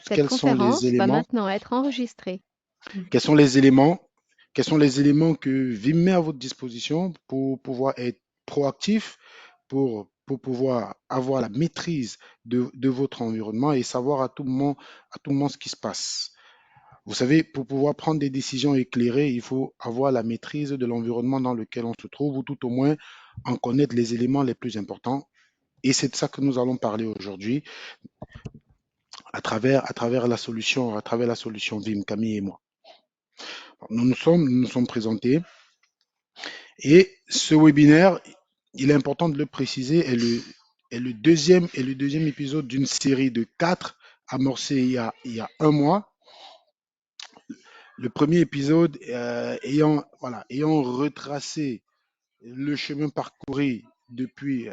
Cette quels sont les conférence va éléments, maintenant être enregistrée. quels sont les éléments, quels sont les éléments que Vim met à votre disposition pour pouvoir être proactif, pour pouvoir avoir la maîtrise de votre environnement et savoir à tout moment ce qui se passe. Vous savez, pour pouvoir prendre des décisions éclairées, il faut avoir la maîtrise de l'environnement dans lequel on se trouve, ou tout au moins en connaître les éléments les plus importants. Et c'est de ça que nous allons parler aujourd'hui à travers la solution Vim, Camille et moi. Nous nous sommes présentés et ce webinaire, il est important de le préciser, est le deuxième épisode d'une série de 4 amorcée il y a un mois. Le premier épisode ayant retracé le chemin parcouru depuis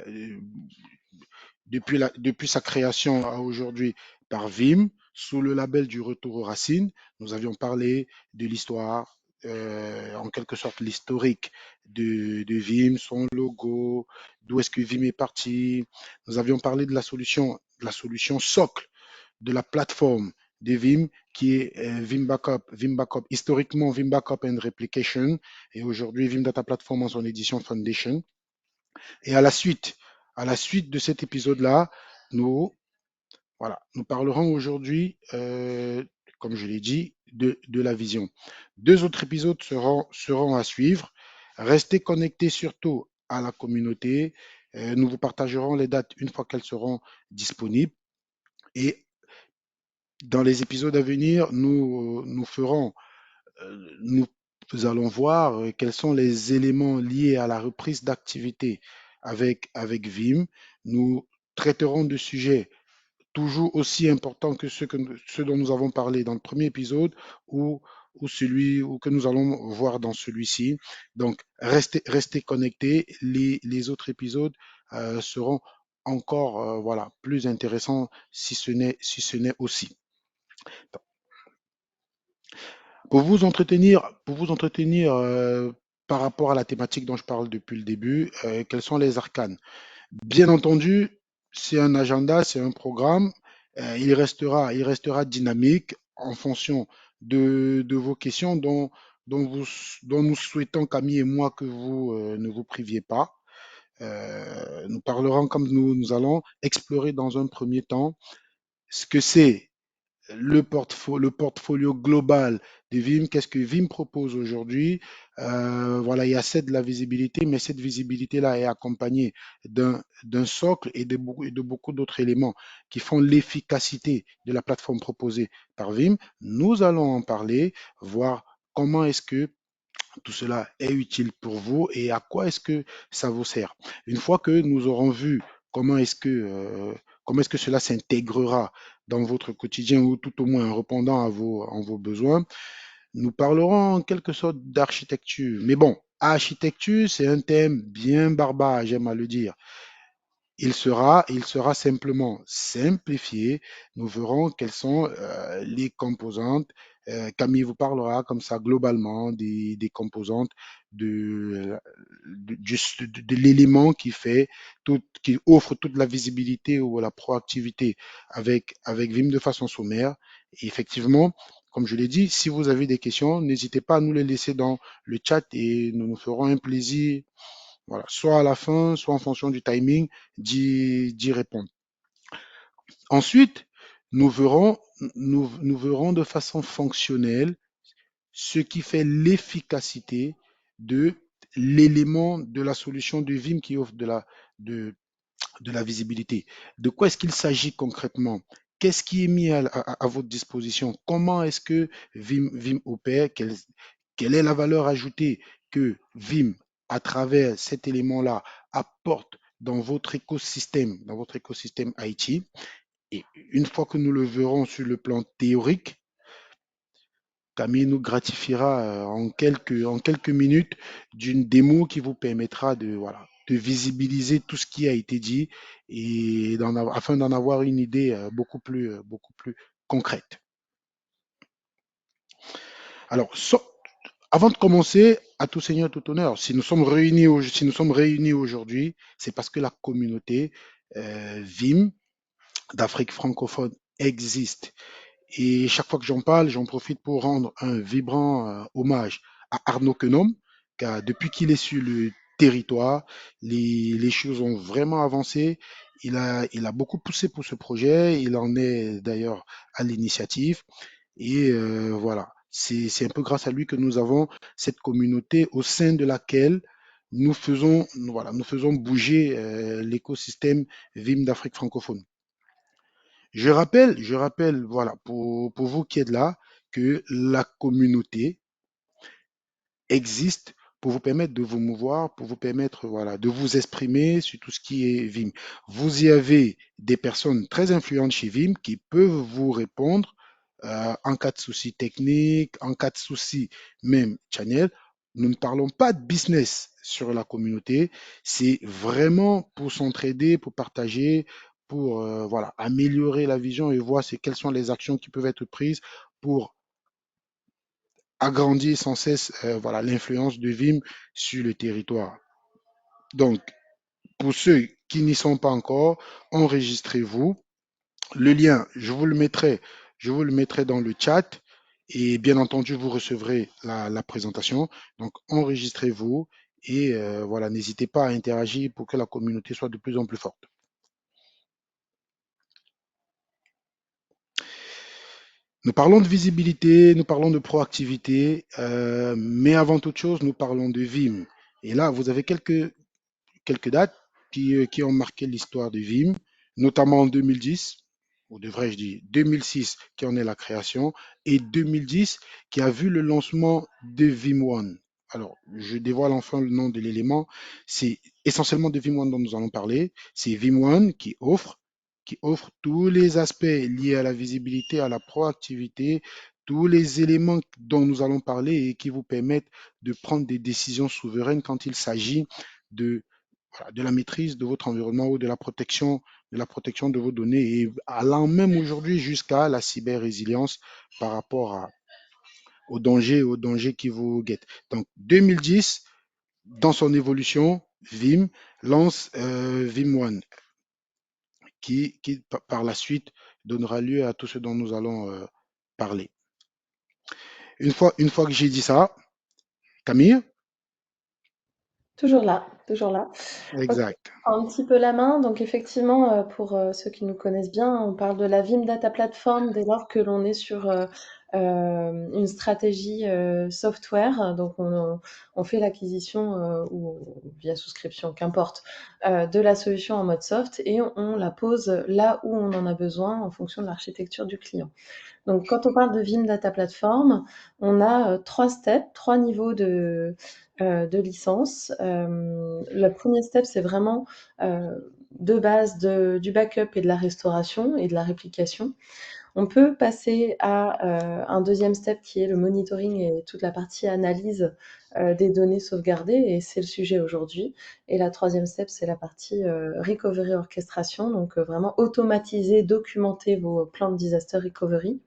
sa création à aujourd'hui par Vim, sous le label du Retour aux Racines. Nous avions parlé de l'histoire, en quelque sorte l'historique de Vim, son logo, d'où est-ce que Vim est parti. Nous avions parlé de la solution socle de la plateforme de Vim qui est Vim Backup. Vim Backup, historiquement Vim Backup and Replication, et aujourd'hui Vim Data Platform en son édition Foundation. Et à la suite de cet épisode-là, nous, nous parlerons aujourd'hui, comme je l'ai dit, de la vision. Deux autres épisodes seront à suivre. Restez connectés surtout à la communauté. Nous vous partagerons les dates une fois qu'elles seront disponibles. Et dans les épisodes à venir, nous allons voir quels sont les éléments liés à la reprise d'activité avec Vim. Nous traiterons de sujets toujours aussi importants que ceux dont nous avons parlé dans le premier épisode ou, ou que nous allons voir dans celui-ci. Donc, restez connectés. Les autres épisodes seront encore plus intéressants si ce n'est aussi. Pour vous entretenir par rapport à la thématique dont je parle depuis le début, quels sont les arcanes? Bien entendu, c'est un agenda, c'est un programme. Il restera dynamique en fonction de vos questions dont nous souhaitons, Camille et moi, que vous ne vous priviez pas. Nous parlerons comme nous allons explorer dans un premier temps ce que c'est le portfolio global de Vim, qu'est-ce que Vim propose aujourd'hui? Voilà, il y a cette de la visibilité, mais cette visibilité-là est accompagnée d'un socle et de beaucoup d'autres éléments qui font l'efficacité de la plateforme proposée par Vim. Nous allons en parler, voir comment est-ce que tout cela est utile pour vous et à quoi est-ce que ça vous sert. Une fois que nous aurons vu comment est-ce que, euh, comment est-ce que cela s'intégrera dans votre quotidien ou tout au moins en répondant à vos besoins, nous parlerons en quelque sorte d'architecture. Mais bon, architecture, c'est un thème bien barbare, j'aime à le dire. Il sera simplement simplifié. Nous verrons quelles sont les composantes. Camille vous parlera comme ça globalement des composantes de l'élément qui fait qui offre toute la visibilité ou la proactivité avec Vim de façon sommaire. Et effectivement, comme je l'ai dit, si vous avez des questions, n'hésitez pas à nous les laisser dans le chat et nous nous ferons un plaisir, voilà, soit à la fin, soit en fonction du timing, d'y répondre. Ensuite, nous verrons, nous verrons de façon fonctionnelle ce qui fait l'efficacité de l'élément de la solution de Vim qui offre de, de la visibilité. De quoi est-ce qu'il s'agit concrètement? Qu'est-ce qui est mis à votre disposition? Comment est-ce que Vim opère? Quelle est la valeur ajoutée que Vim, à travers cet élément-là, apporte dans votre écosystème IT? Et une fois que nous le verrons sur le plan théorique, Camille nous gratifiera en quelques minutes d'une démo qui vous permettra de visibiliser tout ce qui a été dit et afin d'en avoir une idée beaucoup plus concrète. Alors, avant de commencer, à tout seigneur, tout honneur, si nous sommes réunis aujourd'hui, c'est parce que la communauté Vim d'Afrique francophone existe. Et chaque fois que j'en parle, j'en profite pour rendre un vibrant hommage à Arnaud Quenom, car depuis qu'il est sur le territoire, les choses ont vraiment avancé. Il a beaucoup poussé pour ce projet, il en est d'ailleurs à l'initiative. Et voilà, c'est un peu grâce à lui que nous avons cette communauté au sein de laquelle nous faisons bouger l'écosystème VIM d'Afrique francophone. Je rappelle, voilà, pour vous qui êtes là, que la communauté existe pour vous permettre de vous mouvoir, pour vous permettre, voilà, de vous exprimer sur tout ce qui est VIM. Vous y avez des personnes très influentes chez VIM qui peuvent vous répondre en cas de souci technique, en cas de souci même channel. Nous ne parlons pas de business sur la communauté, c'est vraiment pour s'entraider, pour partager, pour voilà, améliorer la vision et voir quelles sont les actions qui peuvent être prises pour agrandir sans cesse voilà, l'influence de Vim sur le territoire. Donc, pour ceux qui n'y sont pas encore, enregistrez-vous. Le lien, je vous le mettrai dans le chat et bien entendu, vous recevrez la présentation. Donc, enregistrez-vous et voilà, n'hésitez pas à interagir pour que la communauté soit de plus en plus forte. Nous parlons de visibilité, nous parlons de proactivité, mais avant toute chose, nous parlons de Vim. Et là, vous avez quelques dates qui ont marqué l'histoire de Vim, notamment en 2010, ou devrais-je dire 2006 qui en est la création, et 2010 qui a vu le lancement de Vim One. Alors, je dévoile enfin le nom de l'élément. C'est essentiellement de Vim One dont nous allons parler. C'est Vim One qui offre tous les aspects liés à la visibilité, à la proactivité, tous les éléments dont nous allons parler et qui vous permettent de prendre des décisions souveraines quand il s'agit de voilà, de la maîtrise de votre environnement ou de la protection de vos données et allant même aujourd'hui jusqu'à la cyber-résilience par rapport aux dangers qui vous guettent. Donc 2010, dans son évolution, Vim lance Vim One qui par la suite donnera lieu à tout ce dont nous allons parler. Une fois que j'ai dit ça, Camille, Toujours là, toujours là. Ok, exact. je prends un petit peu la main. Donc effectivement, pour ceux qui nous connaissent bien, on parle de la Vim Data Platform dès lors que l'on est sur une stratégie software. Donc on fait l'acquisition ou via souscription, qu'importe, de la solution en mode soft et on la pose là où on en a besoin en fonction de l'architecture du client. Donc, quand on parle de Vim Data Platform, on a 3 steps, 3 niveaux de licence. Le premier step, c'est vraiment de base du backup et de la restauration et de la réplication. On peut passer à un deuxième step qui est le monitoring et toute la partie analyse des données sauvegardées, et c'est le sujet aujourd'hui. Et la troisième step, c'est la partie recovery orchestration, donc vraiment automatiser, documenter vos plans de disaster recovery.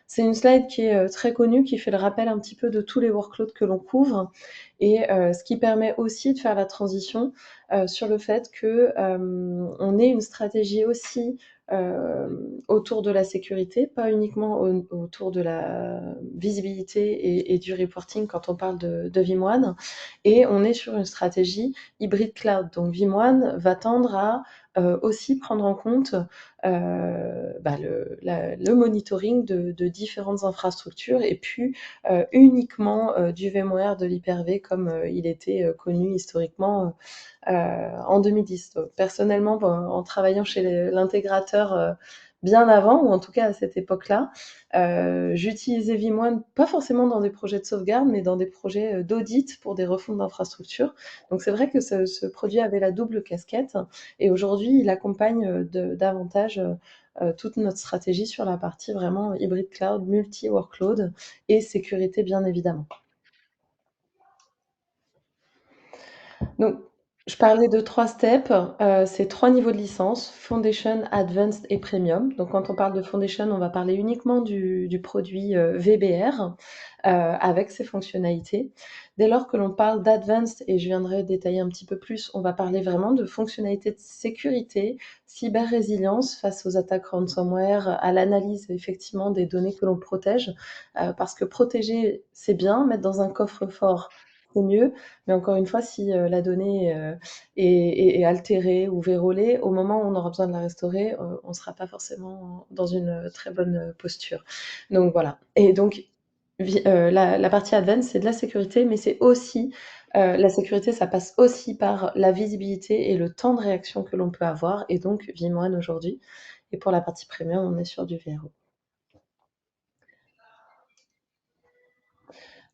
C'est une slide qui est très connue, qui fait le rappel un petit peu de tous les workloads que l'on couvre et ce qui permet aussi de faire la transition sur le fait que on ait une stratégie aussi autour de la sécurité, pas uniquement autour de la visibilité et du reporting quand on parle de VMware. Et on est sur une stratégie hybride cloud. Donc VMware va tendre à aussi prendre en compte le monitoring de différentes infrastructures et puis uniquement du VMware, de l'Hyper-V comme il était connu historiquement en 2010. Donc, personnellement, bon, en travaillant chez l'intégrateur bien avant, ou en tout cas à cette époque-là, j'utilisais VMware pas forcément dans des projets de sauvegarde, mais dans des projets d'audit pour des refontes d'infrastructures. Donc c'est vrai que ce produit avait la double casquette et aujourd'hui il accompagne davantage toute notre stratégie sur la partie vraiment hybride cloud, multi-workload et sécurité bien évidemment. Donc Je parlais de 3 steps, c'est 3 niveaux de licence: Foundation, Advanced et Premium. Donc quand on parle de Foundation, on va parler uniquement du produit, VBR, avec ses fonctionnalités. Dès lors que l'on parle d'Advanced, et je viendrai détailler un petit peu plus, on va parler vraiment de fonctionnalités de sécurité, cyber-résilience face aux attaques ransomware, à l'analyse effectivement des données que l'on protège, parce que protéger, c'est bien, mettre dans un coffre-fort, c'est mieux, mais encore une fois, si la donnée est altérée ou vérolée, au moment où on aura besoin de la restaurer, on ne sera pas forcément dans une très bonne posture. Donc voilà. Et donc, la partie advanced, c'est de la sécurité, mais c'est aussi la sécurité, ça passe aussi par la visibilité et le temps de réaction que l'on peut avoir, et donc VMware aujourd'hui. Et pour la partie premium, on est sur du VRO.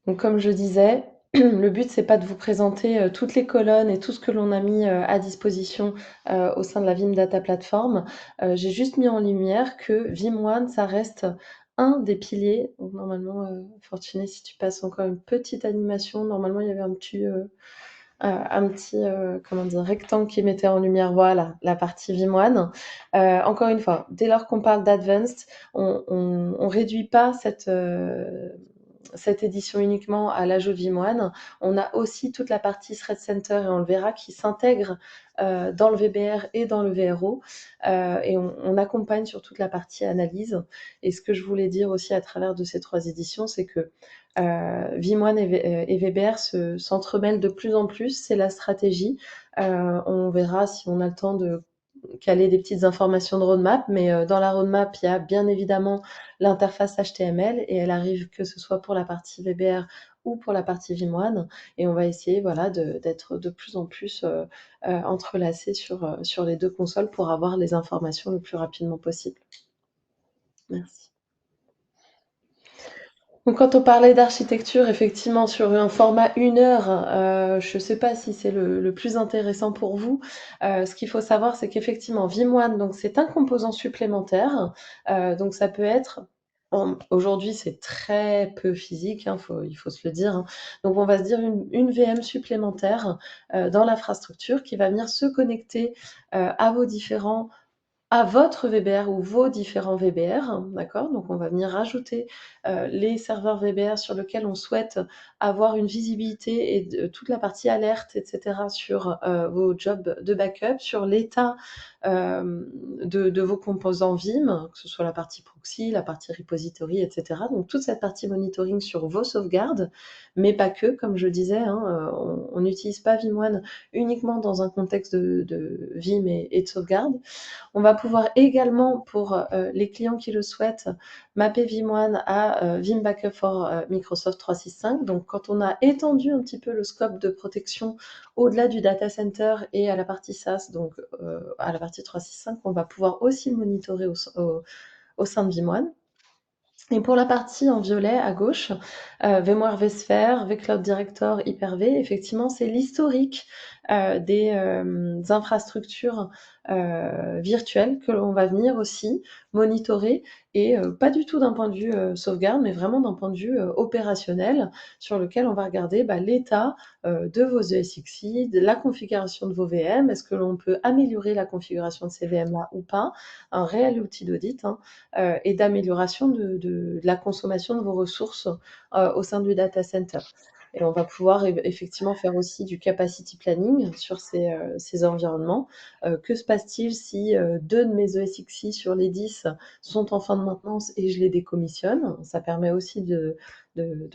Donc comme je disais, le but c'est pas de vous présenter toutes les colonnes et tout ce que l'on a mis à disposition au sein de la Vim Data Platform. J'ai juste mis en lumière que Vim One, ça reste un des piliers. Donc, normalement, Fortuné, si tu passes encore une petite animation, normalement il y avait un petit comment dire, rectangle qui mettait en lumière, voilà, la partie Vim One. Encore une fois, dès lors qu'on parle d'advanced, on réduit pas cette édition uniquement à l'ajout de Vimoine. On a aussi toute la partie Threat Center, et on le verra, qui s'intègre dans le VBR et dans le VRO. Et on accompagne sur toute la partie analyse. Et ce que je voulais dire aussi à travers de ces 3 éditions, c'est que Vimoine et VBR s'entremêlent de plus en plus. C'est la stratégie. On verra si on a le temps de caler des petites informations de roadmap, mais dans la roadmap, il y a bien évidemment l'interface HTML, et elle arrive que ce soit pour la partie VBR ou pour la partie Vim1, et on va essayer, voilà, d'être de plus en plus entrelacés sur les deux consoles pour avoir les informations le plus rapidement possible. Merci. Donc quand on parlait d'architecture, effectivement, sur un format 1 heure, je ne sais pas si c'est le plus intéressant pour vous. Ce qu'il faut savoir, c'est qu'effectivement, Vim1, donc c'est un composant supplémentaire. Donc ça peut être, aujourd'hui, c'est très peu physique, hein, il faut se le dire, hein. Donc on va se dire une VM supplémentaire dans l'infrastructure qui va venir se connecter à votre VBR ou vos différents VBR, d'accord? Donc on va venir rajouter les serveurs VBR sur lesquels on souhaite avoir une visibilité et toute la partie alerte, etc., sur vos jobs de backup, sur l'état de vos composants Vim, que ce soit la partie proxy, la partie repository, etc. Donc toute cette partie monitoring sur vos sauvegardes, mais pas que, comme je disais, hein, on n'utilise pas Vim1 uniquement dans un contexte de Vim et de sauvegarde. On va pouvoir également, pour les clients qui le souhaitent, mapper Vim1 à Vim Backup for Microsoft 365. Donc, quand on a étendu un petit peu le scope de protection au-delà du data center et à la partie SaaS, donc à la partie 365, on va pouvoir aussi le monitorer au sein de Vim1. Et pour la partie en violet à gauche, VMware vSphere, vCloud Director, Hyper-V, effectivement, c'est l'historique des infrastructures virtuelles que l'on va venir aussi monitorer, et pas du tout d'un point de vue sauvegarde, mais vraiment d'un point de vue opérationnel, sur lequel on va regarder l'état de vos ESXi, de la configuration de vos VM. Est-ce que l'on peut améliorer la configuration de ces VM-là ou pas? Un réel outil d'audit, hein, et d'amélioration de la consommation de vos ressources au sein du data center. Et on va pouvoir effectivement faire aussi du capacity planning sur ces environnements. Que se passe-t-il si 2 de mes ESXi sur les 10 sont en fin de maintenance et je les décommissionne? Ça permet aussi de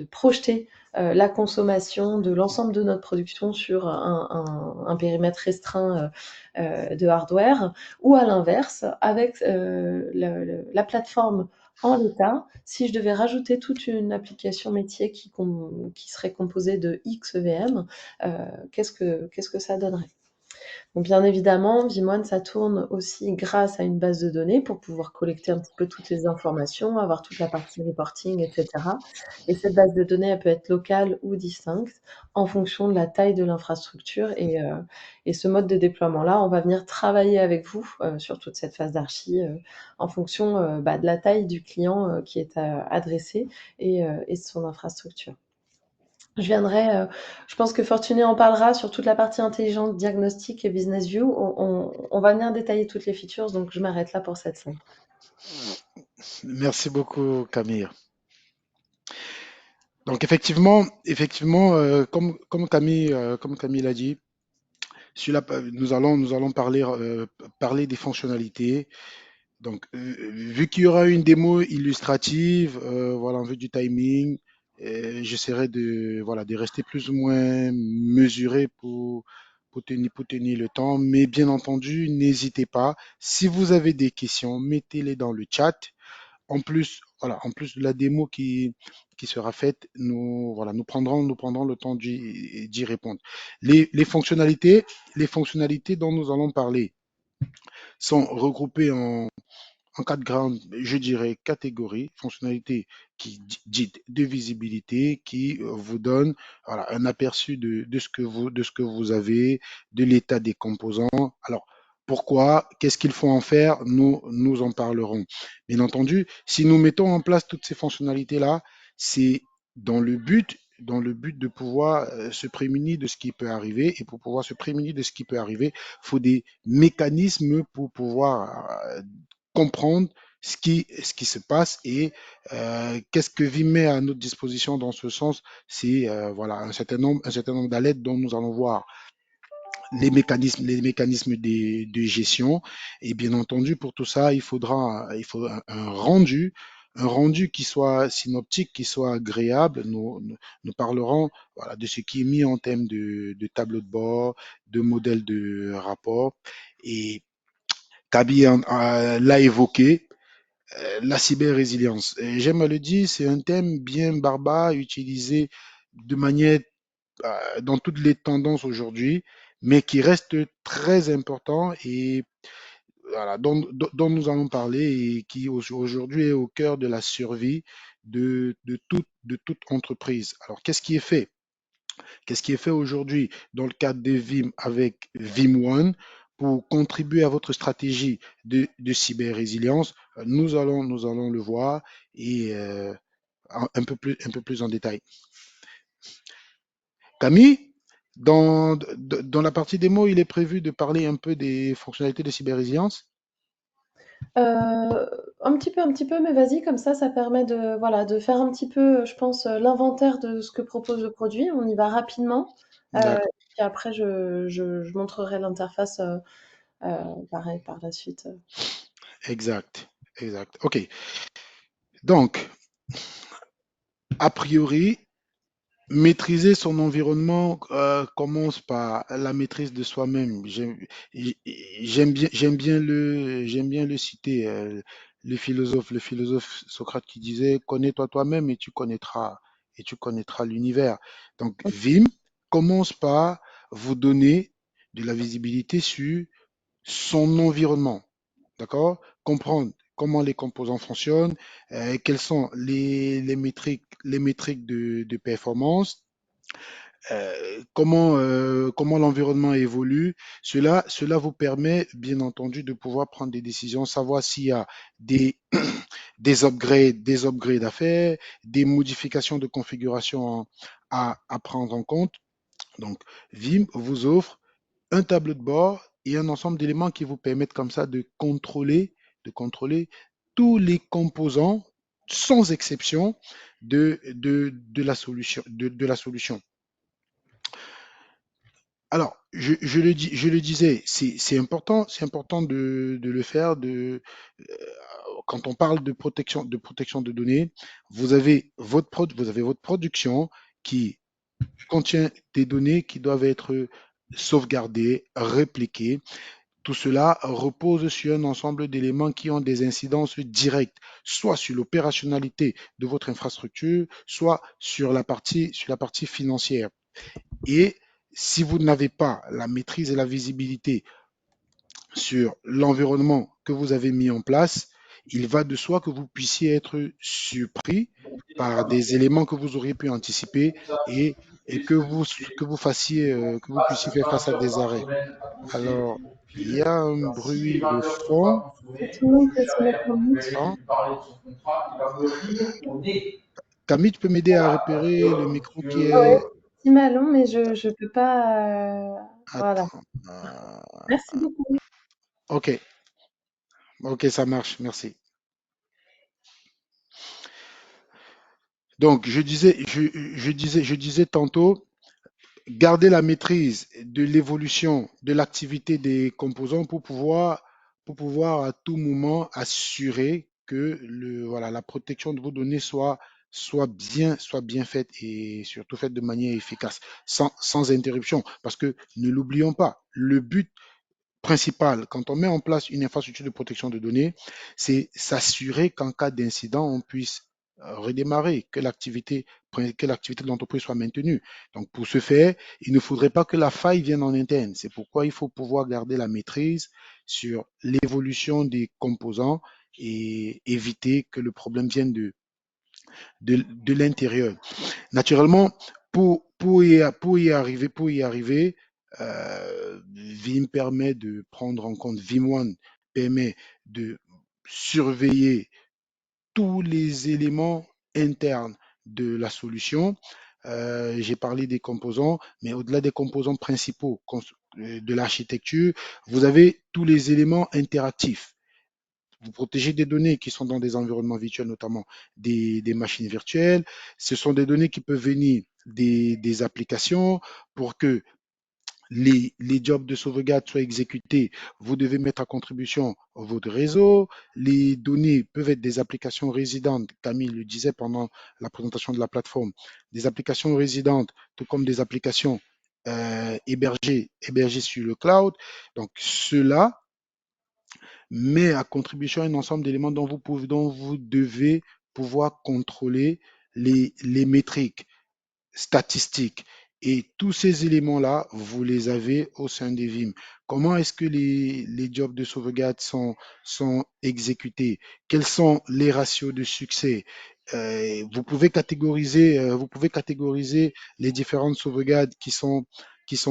projeter la consommation de l'ensemble de notre production sur un périmètre restreint de hardware, ou à l'inverse, avec la plateforme en l'état, si je devais rajouter toute une application métier qui serait composée de X VM, qu'est-ce que ça donnerait? Donc bien évidemment, Vim1, ça tourne aussi grâce à une base de données pour pouvoir collecter un petit peu toutes les informations, avoir toute la partie reporting, etc. Et cette base de données, elle peut être locale ou distincte en fonction de la taille de l'infrastructure. Et ce mode de déploiement-là, on va venir travailler avec vous sur toute cette phase d'archi en fonction de la taille du client qui est adressé, et de son infrastructure. Je viendrai, je pense que Fortuné en parlera sur toute la partie intelligence, diagnostic et business view. On va venir détailler toutes les features, donc je m'arrête là pour cette scène. Merci beaucoup, Camille. Donc effectivement, comme Camille l'a dit, nous allons parler des fonctionnalités. Donc, vu qu'il y aura une démo illustrative, voilà, en vue du timing, j'essaierai voilà, de rester plus ou moins mesuré pour tenir le temps. Mais bien entendu, n'hésitez pas. Si vous avez des questions, mettez-les dans le chat. En plus, voilà, en plus de la démo qui sera faite, voilà, nous prendrons le temps d'y répondre. Les fonctionnalités dont nous allons parler sont regroupées en quatre grandes, je dirais, catégories, fonctionnalités qui dites de visibilité, qui vous donnent voilà, un aperçu de ce que vous avez, de l'état des composants. Alors, pourquoi? Qu'est-ce qu'il faut en faire? Nous en parlerons. Bien entendu, si nous mettons en place toutes ces fonctionnalités-là, c'est dans le but de pouvoir se prémunir de ce qui peut arriver. Et pour pouvoir se prémunir de ce qui peut arriver, il faut des mécanismes pour pouvoir comprendre ce qui se passe et qu'est-ce que Vim met à notre disposition dans ce sens, c'est voilà, un certain nombre d'alertes dont nous allons voir les mécanismes de gestion. Et bien entendu, pour tout ça, il faut un rendu qui soit synoptique, qui soit agréable. Nous parlerons voilà, de ce qui est mis en termes de tableau de bord, de modèle de rapport. Et Kaby l'a évoqué, la cyber-résilience. J'aime à le dire, c'est un thème bien barbare, utilisé de manière dans toutes les tendances aujourd'hui, mais qui reste très important et voilà, dont nous allons parler et qui aujourd'hui est au cœur de la survie de toute entreprise. Alors, qu'est-ce qui est fait? Qu'est-ce qui est fait aujourd'hui dans le cadre de Vim avec Vim One pour contribuer à votre stratégie de cyber-résilience? Nous allons le voir et un peu plus en détail. Camille, dans la partie démo, il est prévu de parler un peu des fonctionnalités de cyber-résilience. Un petit peu, mais vas-y, comme ça permet de, voilà, de faire un petit peu, je pense, l'inventaire de ce que propose le produit. On y va rapidement. D'accord, Puis après, je montrerai l'interface pareil par la suite. exact, exact. OK. Donc, a priori, maîtriser son environnement commence par la maîtrise de soi-même. J'aime bien le citer, le philosophe Socrate qui disait, connais-toi toi-même et tu connaîtras l'univers. Donc, Vim commence par vous donner de la visibilité sur son environnement. D'accord? Comprendre comment les composants fonctionnent, quelles sont les métriques de performance, comment l'environnement évolue. Cela vous permet, bien entendu, de pouvoir prendre des décisions, savoir s'il y a des, des upgrades à faire, des modifications de configuration à prendre en compte. Donc, Vim vous offre un tableau de bord et un ensemble d'éléments qui vous permettent comme ça de contrôler tous les composants, sans exception, de la solution, de la solution. Alors, je le disais, c'est important de le faire. Quand on parle de protection de données, vous avez votre production qui contient des données qui doivent être sauvegardées, répliquées. Tout cela repose sur un ensemble d'éléments qui ont des incidences directes, soit sur l'opérationnalité de votre infrastructure, soit sur la partie financière. Et si vous n'avez pas la maîtrise et la visibilité sur l'environnement que vous avez mis en place, il va de soi que vous puissiez être surpris par des éléments que vous auriez pu anticiper et, et que vous puissiez faire face à des arrêts. Alors, il y a un bruit de fond. Si tout le monde peut se mettre en mute. Attends, Camille, tu peux m'aider à repérer le micro qui Ouais, est... petit malon, mais je peux pas. Voilà. Attends. Merci beaucoup. Ok, ok, ça marche, merci. Donc, je disais tantôt, garder la maîtrise de l'évolution de l'activité des composants pour pouvoir à tout moment assurer que voilà, la protection de vos données soit bien faite et surtout faite de manière efficace, sans interruption. Parce que ne l'oublions pas, le but principal, quand on met en place une infrastructure de protection de données, c'est s'assurer qu'en cas d'incident, on puisse redémarrer, que l'activité de l'entreprise soit maintenue. Donc, pour ce faire, il ne faudrait pas que la faille vienne en interne. C'est pourquoi il faut pouvoir garder la maîtrise sur l'évolution des composants et éviter que le problème vienne de l'intérieur. Naturellement, pour y arriver, Vim permet de prendre en compte, Vim1 permet de surveiller tous les éléments internes de la solution. J'ai parlé des composants, mais au-delà des composants principaux de l'architecture, vous avez tous les éléments interactifs. Vous protégez des données qui sont dans des environnements virtuels, notamment des machines virtuelles. Ce sont des données qui peuvent venir des applications pour que les jobs de sauvegarde soient exécutés. Vous devez mettre à contribution votre réseau. Les données peuvent être des applications résidentes, Camille le disait pendant la présentation de la plateforme, des applications résidentes, tout comme des applications hébergées sur le cloud. Donc, cela met à contribution un ensemble d'éléments dont vous devez pouvoir contrôler les métriques statistiques. Et tous ces éléments-là, vous les avez au sein des VIM. Comment est-ce que les jobs de sauvegarde sont exécutés? Quels sont les ratios de succès? Vous pouvez catégoriser les différentes sauvegardes qui sont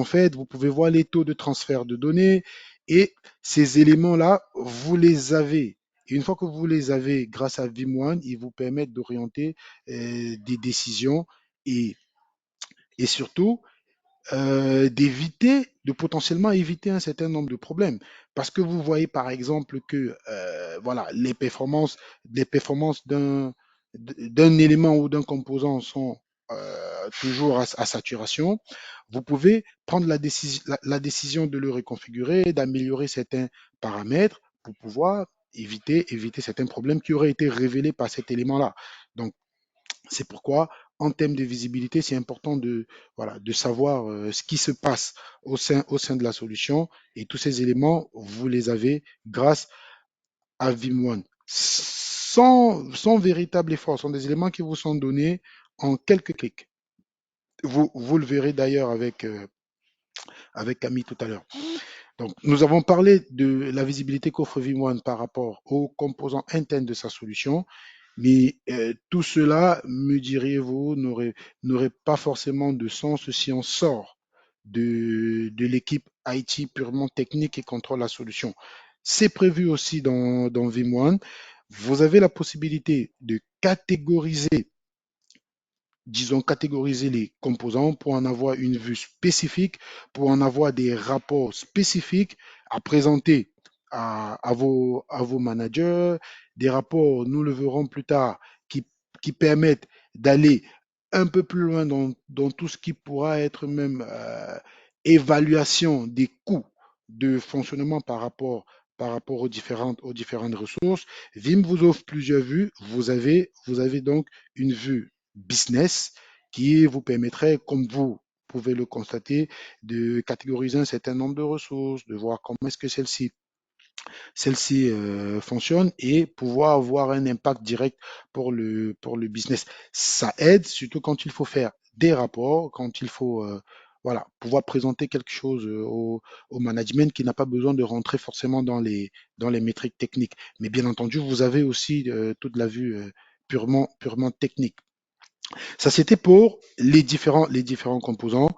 faites. Vous pouvez voir les taux de transfert de données. Et ces éléments-là, vous les avez. Et une fois que vous les avez, grâce à VIM1, ils vous permettent d'orienter des décisions et surtout d'éviter, de potentiellement éviter un certain nombre de problèmes. Parce que vous voyez par exemple que voilà, les performances d'un élément ou d'un composant sont toujours à saturation. Vous pouvez prendre la décision de le reconfigurer, d'améliorer certains paramètres pour pouvoir éviter certains problèmes qui auraient été révélés par cet élément-là. Donc, c'est pourquoi, en termes de visibilité, c'est important voilà, de savoir ce qui se passe au sein de la solution. Et tous ces éléments, vous les avez grâce à Vim1. Sans véritable effort, ce sont des éléments qui vous sont donnés en quelques clics. Vous le verrez d'ailleurs avec Camille tout à l'heure. Donc, nous avons parlé de la visibilité qu'offre Vim1 par rapport aux composants internes de sa solution, mais tout cela, me diriez-vous, n'aurait pas forcément de sens si on sort de l'équipe IT purement technique et contrôle la solution. C'est prévu aussi dans Vim1. Vous avez la possibilité de catégoriser, disons, catégoriser les composants pour en avoir une vue spécifique, pour en avoir des rapports spécifiques à présenter à vos managers, des rapports, nous le verrons plus tard, qui permettent d'aller un peu plus loin dans tout ce qui pourra être même évaluation des coûts de fonctionnement par rapport aux différentes ressources. Vim vous offre plusieurs vues. Vous avez donc une vue business qui vous permettrait, comme vous pouvez le constater, de catégoriser un certain nombre de ressources, de voir comment est-ce que celle-ci fonctionne et pouvoir avoir un impact direct pour le business. Ça aide, surtout quand il faut faire des rapports, quand il faut voilà, pouvoir présenter quelque chose au management qui n'a pas besoin de rentrer forcément dans les métriques techniques. Mais bien entendu, vous avez aussi toute la vue purement technique. Ça, c'était pour les différents composants.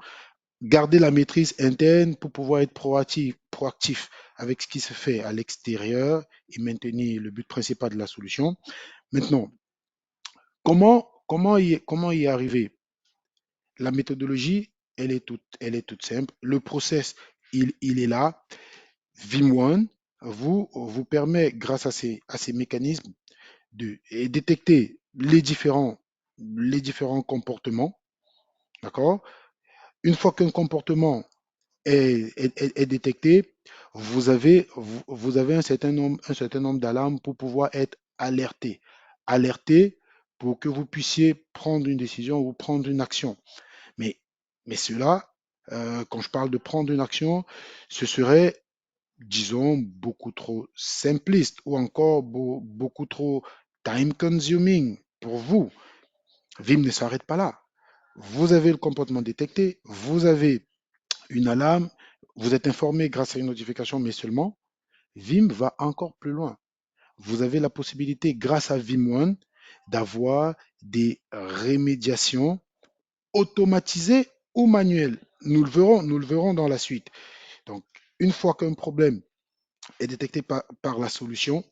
Garder la maîtrise interne pour pouvoir être proactif avec ce qui se fait à l'extérieur et maintenir le but principal de la solution. Maintenant, comment comment y arriver? La méthodologie, elle est toute simple. Le process, il est là. Vim1 vous permet, grâce à ces mécanismes, de détecter les différents comportements. D'accord? Une fois qu'un comportement est détecté, vous avez un certain nombre d'alarmes pour pouvoir être alerté. Alerté pour que vous puissiez prendre une décision ou prendre une action. Mais, mais cela, quand je parle de prendre une action, ce serait, disons, beaucoup trop simpliste ou encore beaucoup trop time consuming pour vous. Vim ne s'arrête pas là. Vous avez le comportement détecté, vous avez une alarme, vous êtes informé grâce à une notification, mais seulement, Vim va encore plus loin. Vous avez la possibilité, grâce à Vim One, d'avoir des remédiations automatisées ou manuelles. Nous le verrons dans la suite. Donc, une fois qu'un problème est détecté par la solution,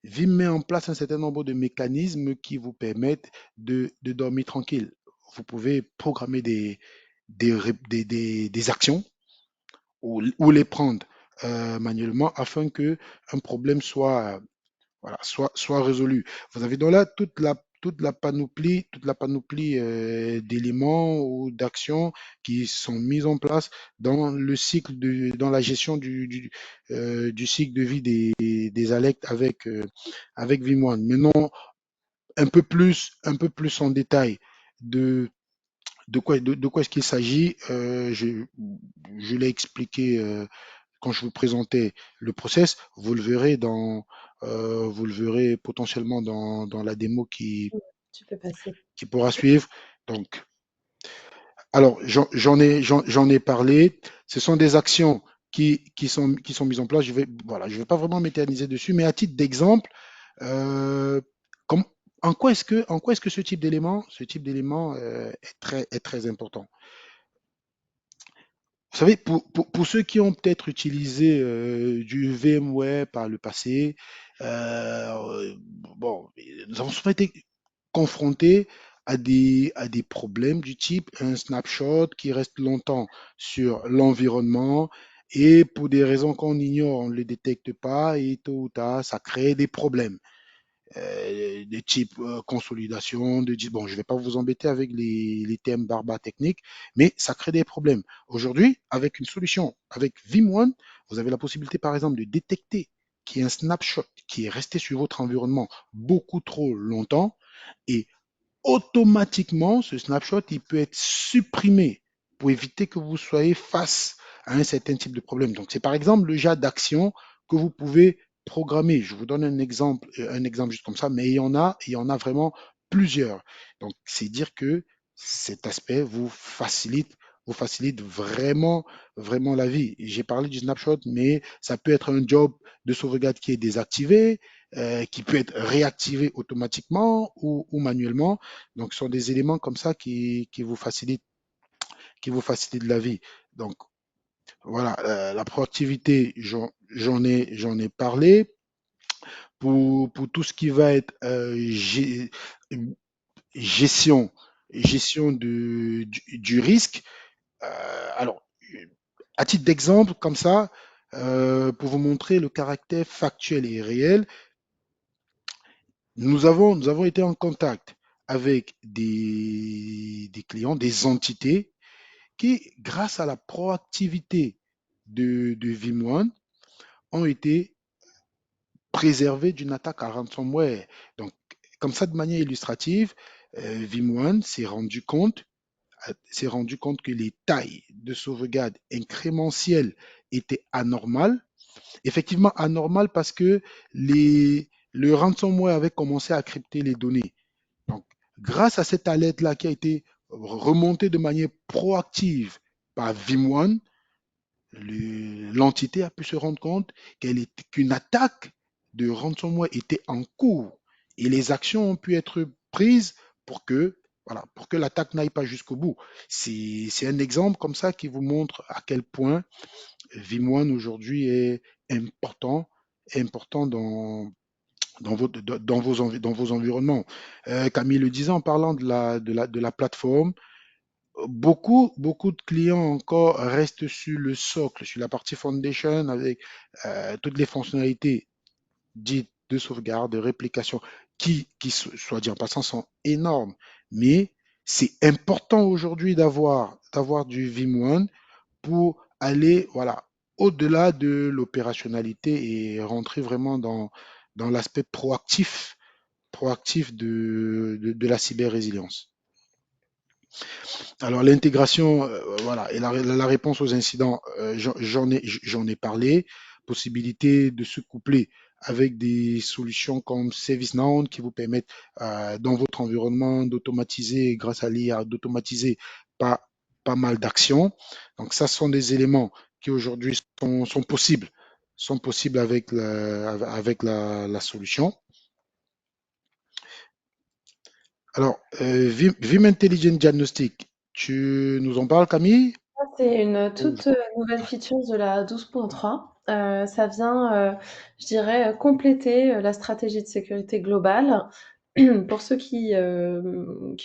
Vim met en place un certain nombre de mécanismes qui vous permettent de dormir tranquille. Vous pouvez programmer des actions ou les prendre manuellement afin que un problème voilà, soit résolu. Vous avez donc là toute la panoplie d'éléments ou d'actions qui sont mises en place dans le cycle dans la gestion du cycle de vie des alertes avec Vim1. Maintenant, un peu plus en détail de, de quoi est-ce qu'il s'agit. Je l'ai expliqué quand je vous présentais le process, vous le verrez potentiellement dans la démo Tu peux passer. qui pourra suivre. Donc, alors, j'en ai parlé. Ce sont des actions qui sont mises en place. Voilà, je vais pas vraiment m'éterniser dessus, mais à titre d'exemple, euh, comme- en quoi est-ce que ce type d'élément est très important? Vous savez, pour ceux qui ont peut-être utilisé du VMware par le passé, euh, bon, nous avons souvent été confrontés à des problèmes du type un snapshot qui reste longtemps sur l'environnement et pour des raisons qu'on ignore, on ne le détecte pas et tôt ou tard, ça crée des problèmes de type consolidation, bon, je ne vais pas vous embêter avec les termes barbares techniques, mais ça crée des problèmes. Aujourd'hui, avec une solution, avec Vim1, vous avez la possibilité, par exemple, de détecter qu'il y a un snapshot qui est resté sur votre environnement beaucoup trop longtemps et automatiquement, ce snapshot, il peut être supprimé pour éviter que vous soyez face à un certain type de problème. Donc, c'est par exemple le genre d'action que vous pouvez programmer. Je vous donne un exemple juste comme ça, mais il y en a vraiment plusieurs. Donc, c'est dire que cet aspect vous facilite vraiment, vraiment la vie. J'ai parlé du snapshot, mais ça peut être un job de sauvegarde qui est désactivé, qui peut être réactivé automatiquement ou manuellement. Donc, ce sont des éléments comme ça qui vous facilitent la vie. Donc, voilà, la proactivité, j'en ai parlé. Pour tout ce qui va être gestion, gestion du risque, alors, à titre d'exemple, comme ça, pour vous montrer le caractère factuel et réel, nous avons été en contact avec des clients, des entités qui, grâce à la proactivité de Vim1, ont été préservés d'une attaque à ransomware. Donc, comme ça, de manière illustrative, Vim1 s'est rendu compte que les tailles de sauvegarde incrémentielles étaient anormales. Effectivement, anormales parce que le ransomware avait commencé à crypter les données. Donc, grâce à cette alerte-là qui a été remontée de manière proactive par Vim1, l'entité a pu se rendre compte qu'une attaque de ransomware était en cours et les actions ont pu être prises pour que, voilà, pour que l'attaque n'aille pas jusqu'au bout. C'est un exemple comme ça qui vous montre à quel point Vim1 aujourd'hui est important, est important dans vos environnements. Camille le disait en parlant de la plateforme, beaucoup de clients encore restent sur le socle, sur la partie foundation avec toutes les fonctionnalités dites de sauvegarde, de réplication, soit dit en passant, sont énormes. Mais c'est important aujourd'hui d'avoir du Vim1 pour aller voilà, au-delà de l'opérationnalité et rentrer vraiment dans l'aspect proactif de la cyber-résilience. Alors l'intégration, voilà, et la réponse aux incidents, j'en ai parlé. Possibilité de se coupler avec des solutions comme ServiceNow qui vous permettent dans votre environnement d'automatiser, grâce à l'IA, d'automatiser pas, pas mal d'actions. Donc ça, ce sont des éléments qui aujourd'hui sont possibles avec la solution. Alors, Vim Intelligent Diagnostic, tu nous en parles, Camille? C'est une toute nouvelle feature de la 12.3. Ça vient, je dirais, compléter la stratégie de sécurité globale. Pour ceux qui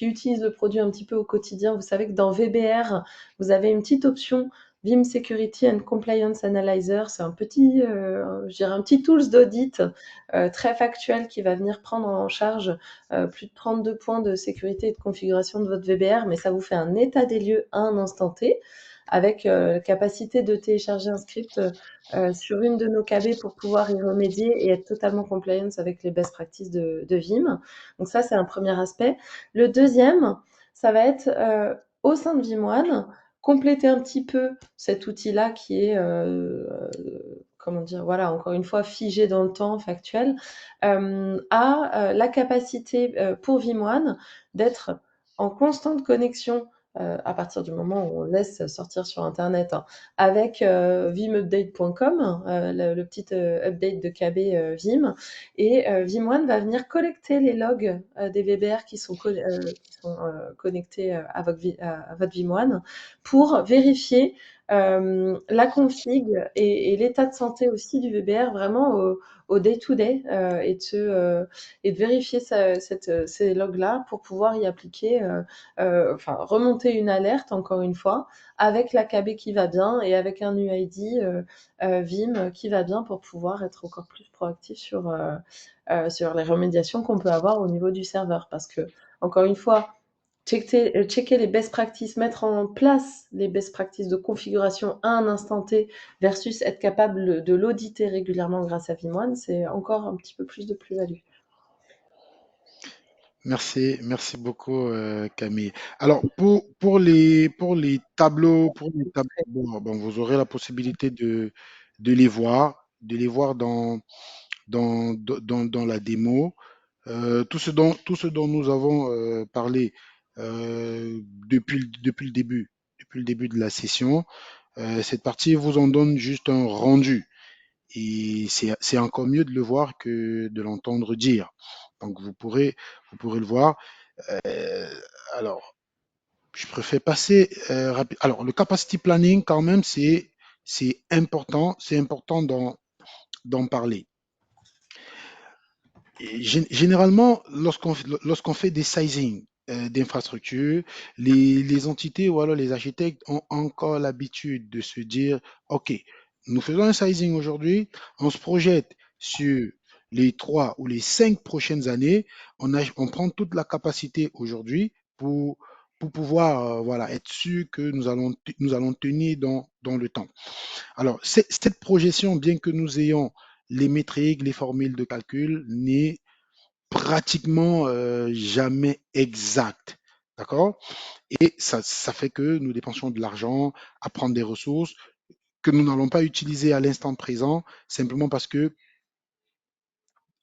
utilisent le produit un petit peu au quotidien, vous savez que dans VBR, vous avez une petite option Vim Security and Compliance Analyzer. C'est un petit, je dirais, un petit tools d'audit très factuel qui va venir prendre en charge plus de 32 points de sécurité et de configuration de votre VBR, mais ça vous fait un état des lieux à un instant T avec la capacité de télécharger un script sur une de nos KB pour pouvoir y remédier et être totalement compliance avec les best practices de Vim. Donc ça, c'est un premier aspect. Le deuxième, ça va être au sein de Vim1, compléter un petit peu cet outil-là qui est, comment dire, voilà, encore une fois, figé dans le temps, factuel, a la capacité pour Vim1 d'être en constante connexion à partir du moment où on laisse sortir sur Internet, hein, avec vimupdate.com, le petit update de KB Vim. Et Vim1 va venir collecter les logs des VBR qui sont connectés à votre Vim1 pour vérifier la config et l'état de santé aussi du VBR vraiment au day-to-day et de vérifier ces logs-là pour pouvoir y appliquer enfin remonter une alerte encore une fois avec l'AKB qui va bien et avec un UID Vim qui va bien pour pouvoir être encore plus proactif sur les remédiations qu'on peut avoir au niveau du serveur. Parce que, encore une fois, checker les best practices, mettre en place les best practices de configuration à un instant T versus être capable de l'auditer régulièrement grâce à Vim1, c'est encore un petit peu plus de plus-value. Merci beaucoup, Camille. Alors, pour les tableaux, bon, vous aurez la possibilité de les voir dans la démo. Tout ce dont nous avons parlé depuis le début de la session, cette partie vous en donne juste un rendu. Et c'est encore mieux de le voir que de l'entendre dire. Donc vous pourrez le voir. Euh, alors, je préfère passer rapide. Alors, le capacity planning, quand même, c'est important d'en parler. Et généralement, lorsqu'on fait des sizing d'infrastructures, les entités ou alors les architectes ont encore l'habitude de se dire, OK, nous faisons un sizing aujourd'hui, on se projette sur les 3 ou les 5 prochaines années, on prend toute la capacité aujourd'hui pour pouvoir voilà, être sûr que nous allons tenir dans le temps. Alors, cette projection, bien que nous ayons les métriques, les formules de calcul, n'est pratiquement jamais exacte. D'accord? Et ça fait que nous dépensions de l'argent à prendre des ressources que nous n'allons pas utiliser à l'instant présent, simplement parce que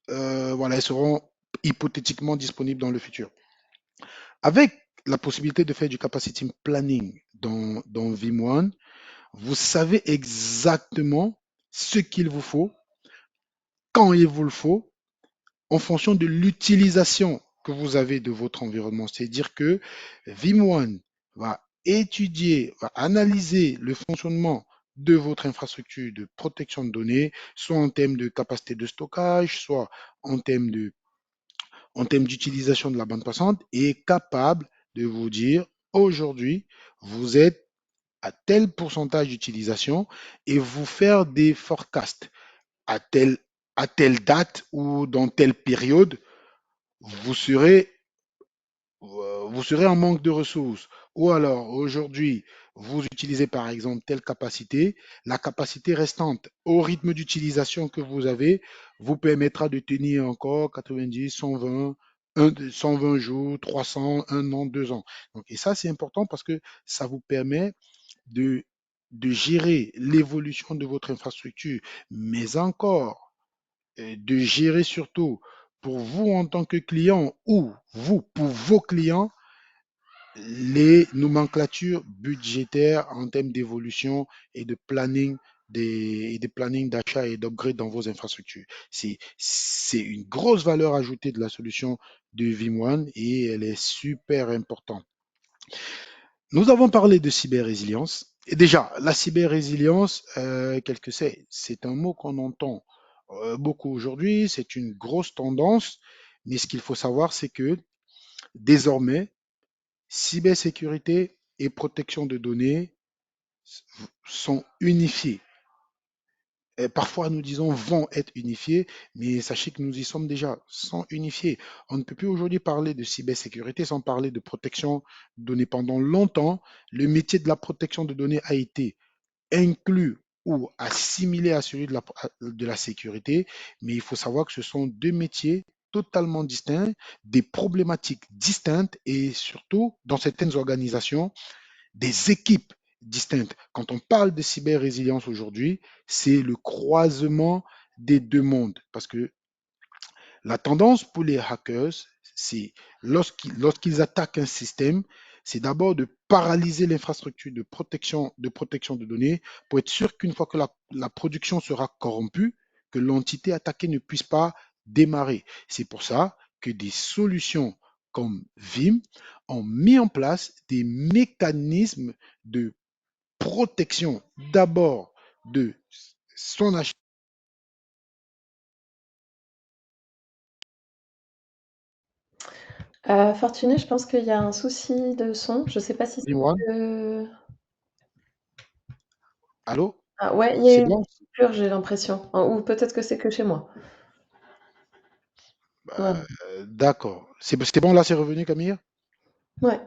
voilà, elles seront hypothétiquement disponibles dans le futur. Avec la possibilité de faire du capacity planning dans Vim1, vous savez exactement ce qu'il vous faut, quand il vous le faut, en fonction de l'utilisation que vous avez de votre environnement. C'est-à-dire que Vim1 va étudier, va analyser le fonctionnement de votre infrastructure de protection de données, soit en termes de capacité de stockage, soit en termes d'utilisation de la bande passante, et est capable de vous dire aujourd'hui, vous êtes à tel pourcentage d'utilisation et vous faire des forecasts à telle date ou dans telle période, vous serez vous serez en manque de ressources. Ou alors, aujourd'hui, vous utilisez par exemple telle capacité, la capacité restante au rythme d'utilisation que vous avez vous permettra de tenir encore 90, 120, 120 jours, 300, un an, 2 ans. Donc, et ça, c'est important parce que ça vous permet de, de gérer l'évolution de votre infrastructure, mais encore de gérer surtout pour vous en tant que client ou vous pour vos clients les nomenclatures budgétaires en termes d'évolution et de planning et de planning d'achat et d'upgrade dans vos infrastructures. C'est une grosse valeur ajoutée de la solution de Vim1 et elle est super importante. Nous avons parlé de cyber-résilience. Et déjà, la cyber-résilience, quel que c'est un mot qu'on entend beaucoup aujourd'hui, c'est une grosse tendance, mais ce qu'il faut savoir, c'est que désormais, cybersécurité et protection de données sont unifiés. Et parfois, nous disons vont être unifiés, mais sachez que nous y sommes déjà, sont unifiés. On ne peut plus aujourd'hui parler de cybersécurité sans parler de protection de données. Pendant longtemps, le métier de la protection de données a été inclus ou assimilé à celui de la sécurité, mais il faut savoir que ce sont deux métiers totalement distincts, des problématiques distinctes et surtout, dans certaines organisations, des équipes distinctes. Quand on parle de cyber-résilience aujourd'hui, c'est le croisement des deux mondes. Parce que la tendance pour les hackers, c'est lorsqu'ils attaquent un système, c'est d'abord de paralyser l'infrastructure de protection de données pour être sûr qu'une fois que la production sera corrompue, que l'entité attaquée ne puisse pas démarrer. C'est pour ça que des solutions comme Vim ont mis en place des mécanismes de protection d'abord de son achat. Fortuné, je pense qu'il y a un souci de son. Je sais pas si c'est Vim1, que allô, ah ouais, il y a eu c'est une bon? coupure, j'ai l'impression. Ou peut-être que c'est que chez moi. Voilà. D'accord. C'était bon là, c'est revenu, Camille? Ouais.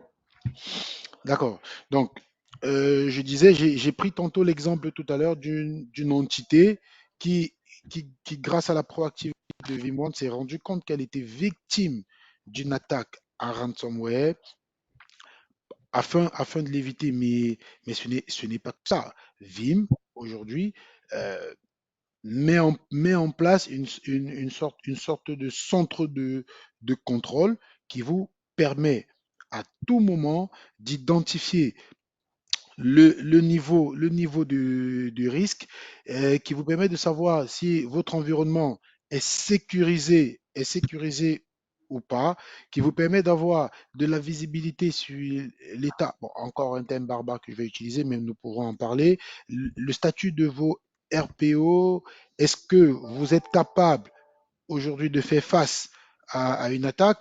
D'accord. Donc, je disais, j'ai pris tantôt l'exemple tout à l'heure d'une entité qui, qui, grâce à la proactivité de Vimont, s'est rendu compte qu'elle était victime d'une attaque à ransomware afin de l'éviter. Mais ce n'est pas ça. Vim, aujourd'hui, euh, met en place une sorte de centre de contrôle qui vous permet à tout moment d'identifier le niveau de risque qui vous permet de savoir si votre environnement est sécurisé ou pas, qui vous permet d'avoir de la visibilité sur l'état, bon, encore un terme barbare que je vais utiliser, mais nous pourrons en parler, le statut de vos RPO, est-ce que vous êtes capable aujourd'hui de faire face à une attaque,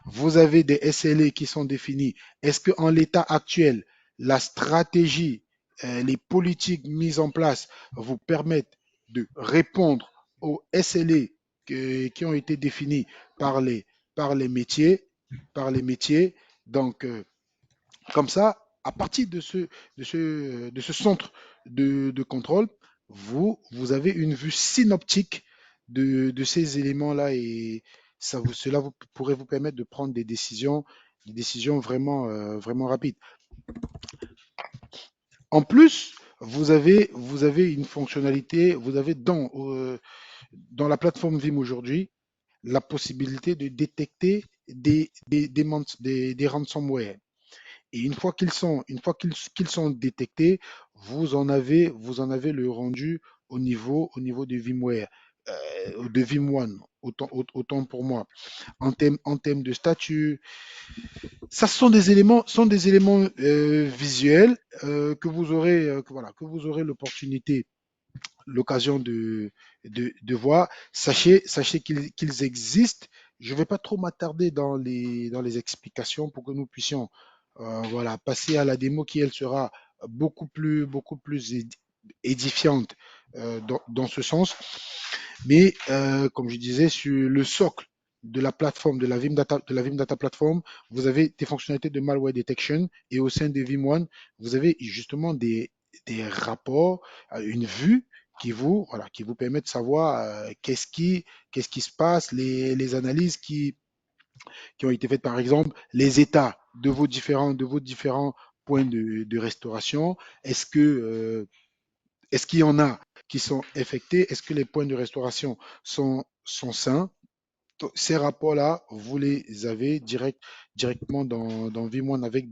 vous avez des SLA qui sont définis. Est-ce qu'en l'état actuel, la stratégie, les politiques mises en place vous permettent de répondre aux SLA qui ont été définis par les, par les métiers, par les métiers. Donc, comme ça, à partir de ce centre de contrôle, vous avez une vue synoptique de ces éléments-là et cela pourrait vous permettre de prendre des décisions vraiment, vraiment rapides. En plus, vous avez une fonctionnalité, vous avez dans la plateforme Vim aujourd'hui la possibilité de détecter des ransomware. Et une fois qu'ils sont détectés, vous en avez le rendu au niveau de VMware. de Vim One, autant pour moi. En thème de statut, ça sont des éléments visuels que vous aurez, que vous aurez l'occasion de voir. Sachez qu'ils existent. Je ne vais pas trop m'attarder dans les explications pour que nous puissions voilà, passer à la démo qui, elle, sera beaucoup plus édifiante dans ce sens. Mais comme je disais, sur le socle de la plateforme, de la Vim Data Platform, vous avez des fonctionnalités de malware detection et au sein de Vim One, vous avez justement des rapports, une vue qui vous permet de savoir qu'est-ce qui se passe, les analyses qui ont été faites, par exemple, les états de vos différents points de restauration. Est-ce qu'il y en a qui sont infectés? Est-ce que les points de restauration sont sains? Ces rapports-là, vous les avez directement dans Vim1 avec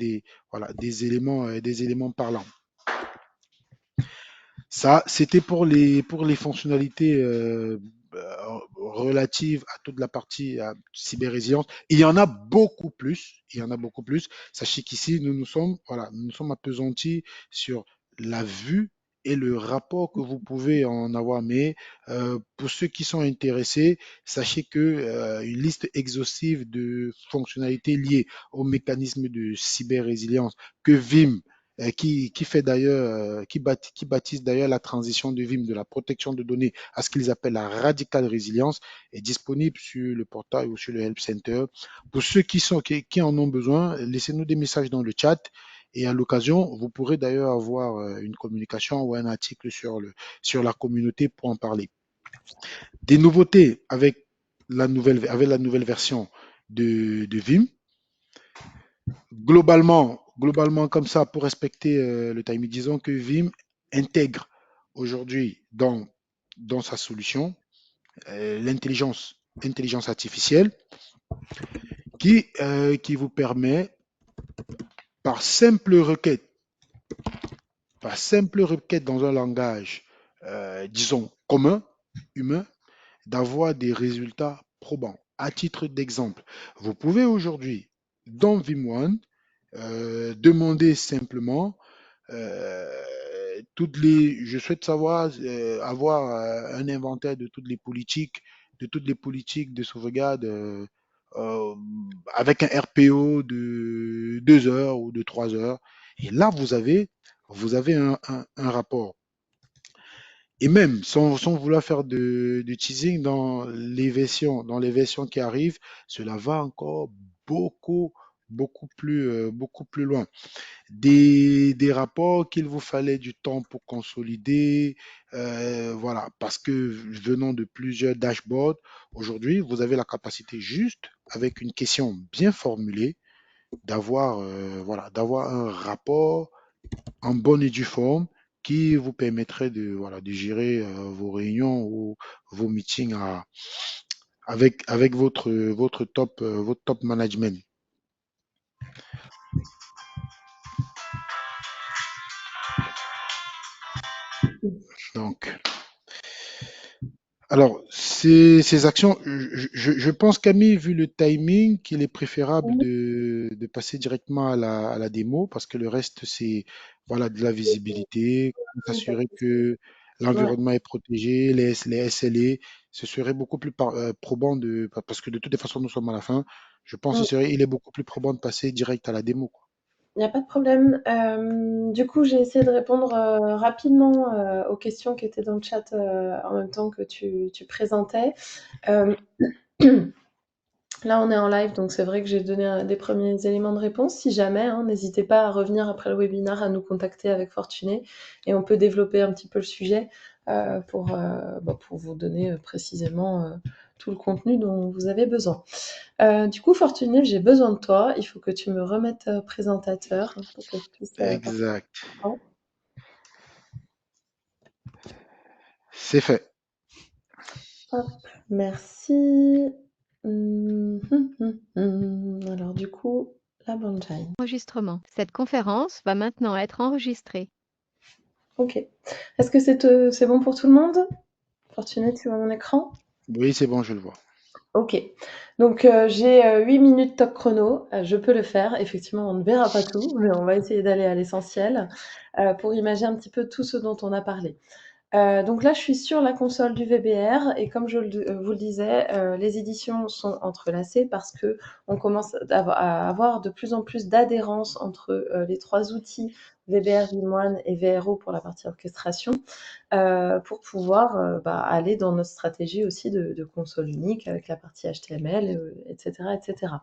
voilà, des éléments parlants. Ça, c'était pour les fonctionnalités relatives à toute la partie cyber-résilience. Il y en a beaucoup plus. Il y en a beaucoup plus. Sachez qu'ici, nous nous sommes appesantis sur la vue et le rapport que vous pouvez en avoir. Mais pour ceux qui sont intéressés, sachez que une liste exhaustive de fonctionnalités liées au mécanisme de cyber-résilience que Vim qui fait d'ailleurs, qui baptise d'ailleurs la transition de Vim de la protection de données à ce qu'ils appellent la radicale résilience, est disponible sur le portail ou sur le Help Center. Pour ceux qui en ont besoin, laissez-nous des messages dans le chat. Et à l'occasion, vous pourrez d'ailleurs avoir une communication ou un article sur la communauté pour en parler. Des nouveautés avec la nouvelle version de Vim. Globalement, comme ça, pour respecter le timing, disons que Vim intègre aujourd'hui dans sa solution l'intelligence artificielle qui vous permet, par simple requête, dans un langage, disons, commun, humain, d'avoir des résultats probants. À titre d'exemple, vous pouvez aujourd'hui, dans Vim1, demander simplement je souhaite savoir, avoir un inventaire de toutes les politiques de sauvegarde euh, avec un RPO de 2 heures ou de 3 heures. Et là, vous avez un rapport. Et même, sans vouloir faire de teasing, dans les versions qui arrivent, cela va encore beaucoup, beaucoup plus loin. Des rapports qu'il vous fallait du temps pour consolider, voilà, parce que venant de plusieurs dashboards, aujourd'hui, vous avez la capacité juste, avec une question bien formulée, voilà, d'avoir un rapport en bonne et due forme qui vous permettrait voilà, de gérer vos réunions ou vos meetings avec votre top management. Donc, alors, ces actions, je pense, Camille, vu le timing, qu'il est préférable de passer directement à la démo parce que le reste, c'est voilà, de la visibilité, s'assurer que Ouais. l'environnement est protégé, les SLA. Ce serait beaucoup plus probant parce que de toutes les façons, nous sommes à la fin. Je pense il est beaucoup plus probant de passer direct à la démo, quoi. Il n'y a pas de problème. Du coup, j'ai essayé de répondre rapidement aux questions qui étaient dans le chat en même temps que tu présentais. Euh, Là, on est en live, donc c'est vrai que j'ai donné des premiers éléments de réponse. Si jamais, hein, n'hésitez pas à revenir après le webinaire, à nous contacter avec Fortuné, et on peut développer un petit peu le sujet pour vous donner précisément tout le contenu dont vous avez besoin. Du coup, Fortuné, j'ai besoin de toi. Il faut que tu me remettes présentateur pour que je puisse partir. Exact. C'est fait. Hop, merci. Alors du coup, la Bandshine. Enregistrement. Cette conférence va maintenant être enregistrée. Ok. Est-ce que c'est bon pour tout le monde? Fortuné, tu vois mon écran? Oui, c'est bon, je le vois. Ok. Donc j'ai 8 minutes top chrono. Je peux le faire. Effectivement, on ne verra pas tout, mais on va essayer d'aller à l'essentiel pour imaginer un petit peu tout ce dont on a parlé. Donc là, je suis sur la console du VBR et comme vous le disais, les éditions sont entrelacées parce que on commence à avoir de plus en plus d'adhérence entre les trois outils VBR, Vimoine et VRO pour la partie orchestration, pour pouvoir aller dans notre stratégie aussi de console unique avec la partie HTML, etc., etc.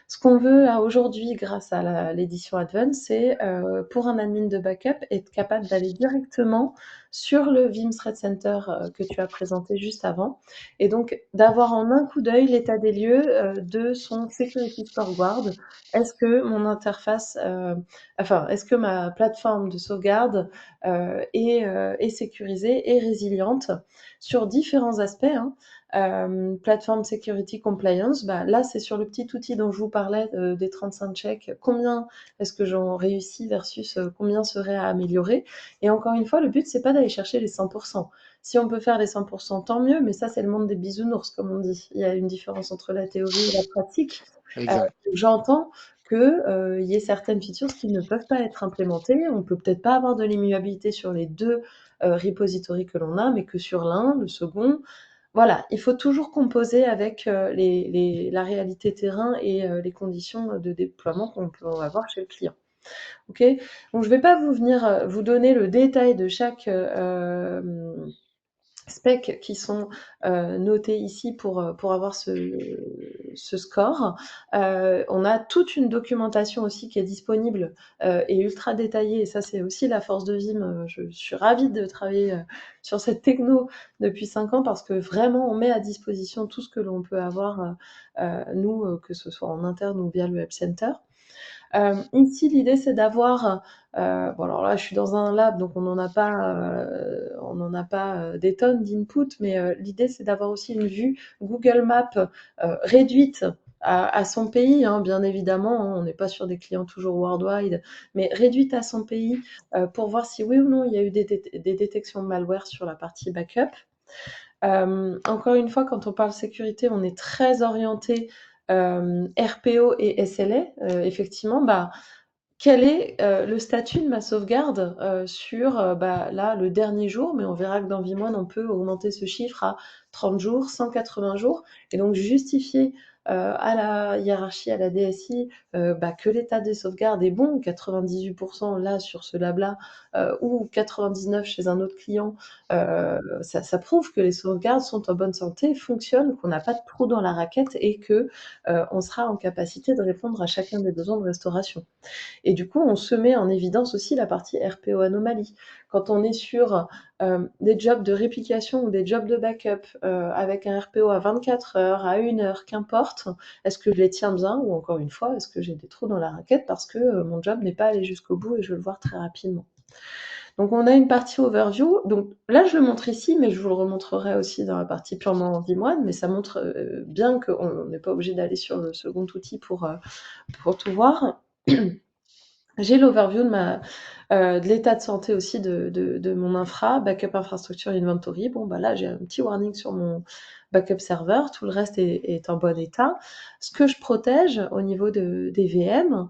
Ce qu'on veut aujourd'hui, grâce à l'édition Advance, c'est pour un admin de backup être capable d'aller directement sur le Vim Thread Center que tu as présenté juste avant, et donc d'avoir en un coup d'œil l'état des lieux de son Security Scorecard. Est-ce que mon interface, est-ce que ma plateforme de sauvegarde est sécurisée et résiliente sur différents aspects, hein. Plateforme Security Compliance, là c'est sur le petit outil dont je vous parlais des 35 checks, combien est-ce que j'en réussis versus combien serait à améliorer. Et encore une fois, le but c'est pas d'aller chercher les 100%. Si on peut faire les 100%, tant mieux, mais ça c'est le monde des bisounours, comme on dit. Il y a une différence entre la théorie et la pratique. Euh, Exact. J'entends que y ait certaines features qui ne peuvent pas être implémentées. On peut peut-être pas avoir de l'immuabilité sur les deux repositories que l'on a, mais que sur l'un, le second. Voilà, il faut toujours composer avec la réalité terrain et les conditions de déploiement qu'on peut avoir chez le client. Ok. Donc je ne vais pas vous donner le détail de chaque specs qui sont notés ici pour avoir ce score. On a toute une documentation aussi qui est disponible et ultra détaillée, et ça c'est aussi la force de Vim. Je suis ravie de travailler sur cette techno depuis 5 ans parce que vraiment on met à disposition tout ce que l'on peut avoir, nous, que ce soit en interne ou via le Web Center. Ici, l'idée, c'est d'avoir, bon alors là, je suis dans un lab, donc on n'en a pas des tonnes d'input, mais l'idée, c'est d'avoir aussi une vue Google Maps réduite à son pays, hein, bien évidemment, hein, on n'est pas sur des clients toujours worldwide, mais réduite à son pays pour voir si oui ou non il y a eu des détections de malware sur la partie backup. Encore une fois, quand on parle sécurité, on est très orienté RPO et SLA. Effectivement, quel est le statut de ma sauvegarde sur là le dernier jour, mais on verra que dans Vimoine, on peut augmenter ce chiffre à 30 jours, 180 jours, et donc justifier à la hiérarchie, à la DSI, que l'état des sauvegardes est bon, 98% là sur ce lab-là, ou 99 chez un autre client, ça prouve que les sauvegardes sont en bonne santé, fonctionnent, qu'on n'a pas de trou dans la raquette et que on sera en capacité de répondre à chacun des besoins de restauration. Et du coup, on se met en évidence aussi la partie RPO anomalie. Quand on est sur des jobs de réplication ou des jobs de backup avec un RPO à 24 heures, à 1 heure, qu'importe, est-ce que je les tiens bien ou encore une fois, est-ce que j'ai des trous dans la raquette parce que mon job n'est pas allé jusqu'au bout et je veux le voir très rapidement. Donc on a une partie overview. Donc là, je le montre ici, mais je vous le remontrerai aussi dans la partie purement Vimoine, mais ça montre bien qu'on n'est pas obligé d'aller sur le second outil pour tout voir. J'ai l'overview de l'état de santé aussi de mon infra, backup infrastructure inventory. Bon, là, j'ai un petit warning sur mon backup serveur. Tout le reste est en bon état. Ce que je protège au niveau des VM,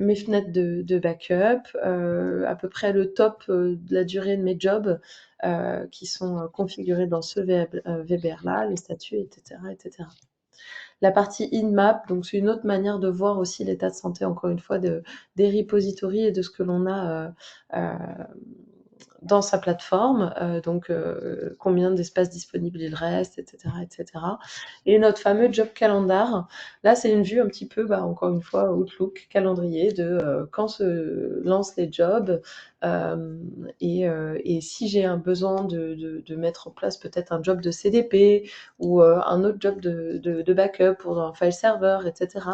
mes fenêtres de backup, à peu près le top de la durée de mes jobs qui sont configurés dans ce VBR-là, les statuts, etc., etc. La partie in-map, donc c'est une autre manière de voir aussi l'état de santé, encore une fois, des repositories et de ce que l'on a dans sa plateforme, donc combien d'espace disponible il reste, etc., etc. Et notre fameux job calendar, là c'est une vue un petit peu, encore une fois, Outlook, calendrier de quand se lancent les jobs, et si j'ai un besoin de mettre en place peut-être un job de CDP ou un autre job de backup pour un file server, etc.,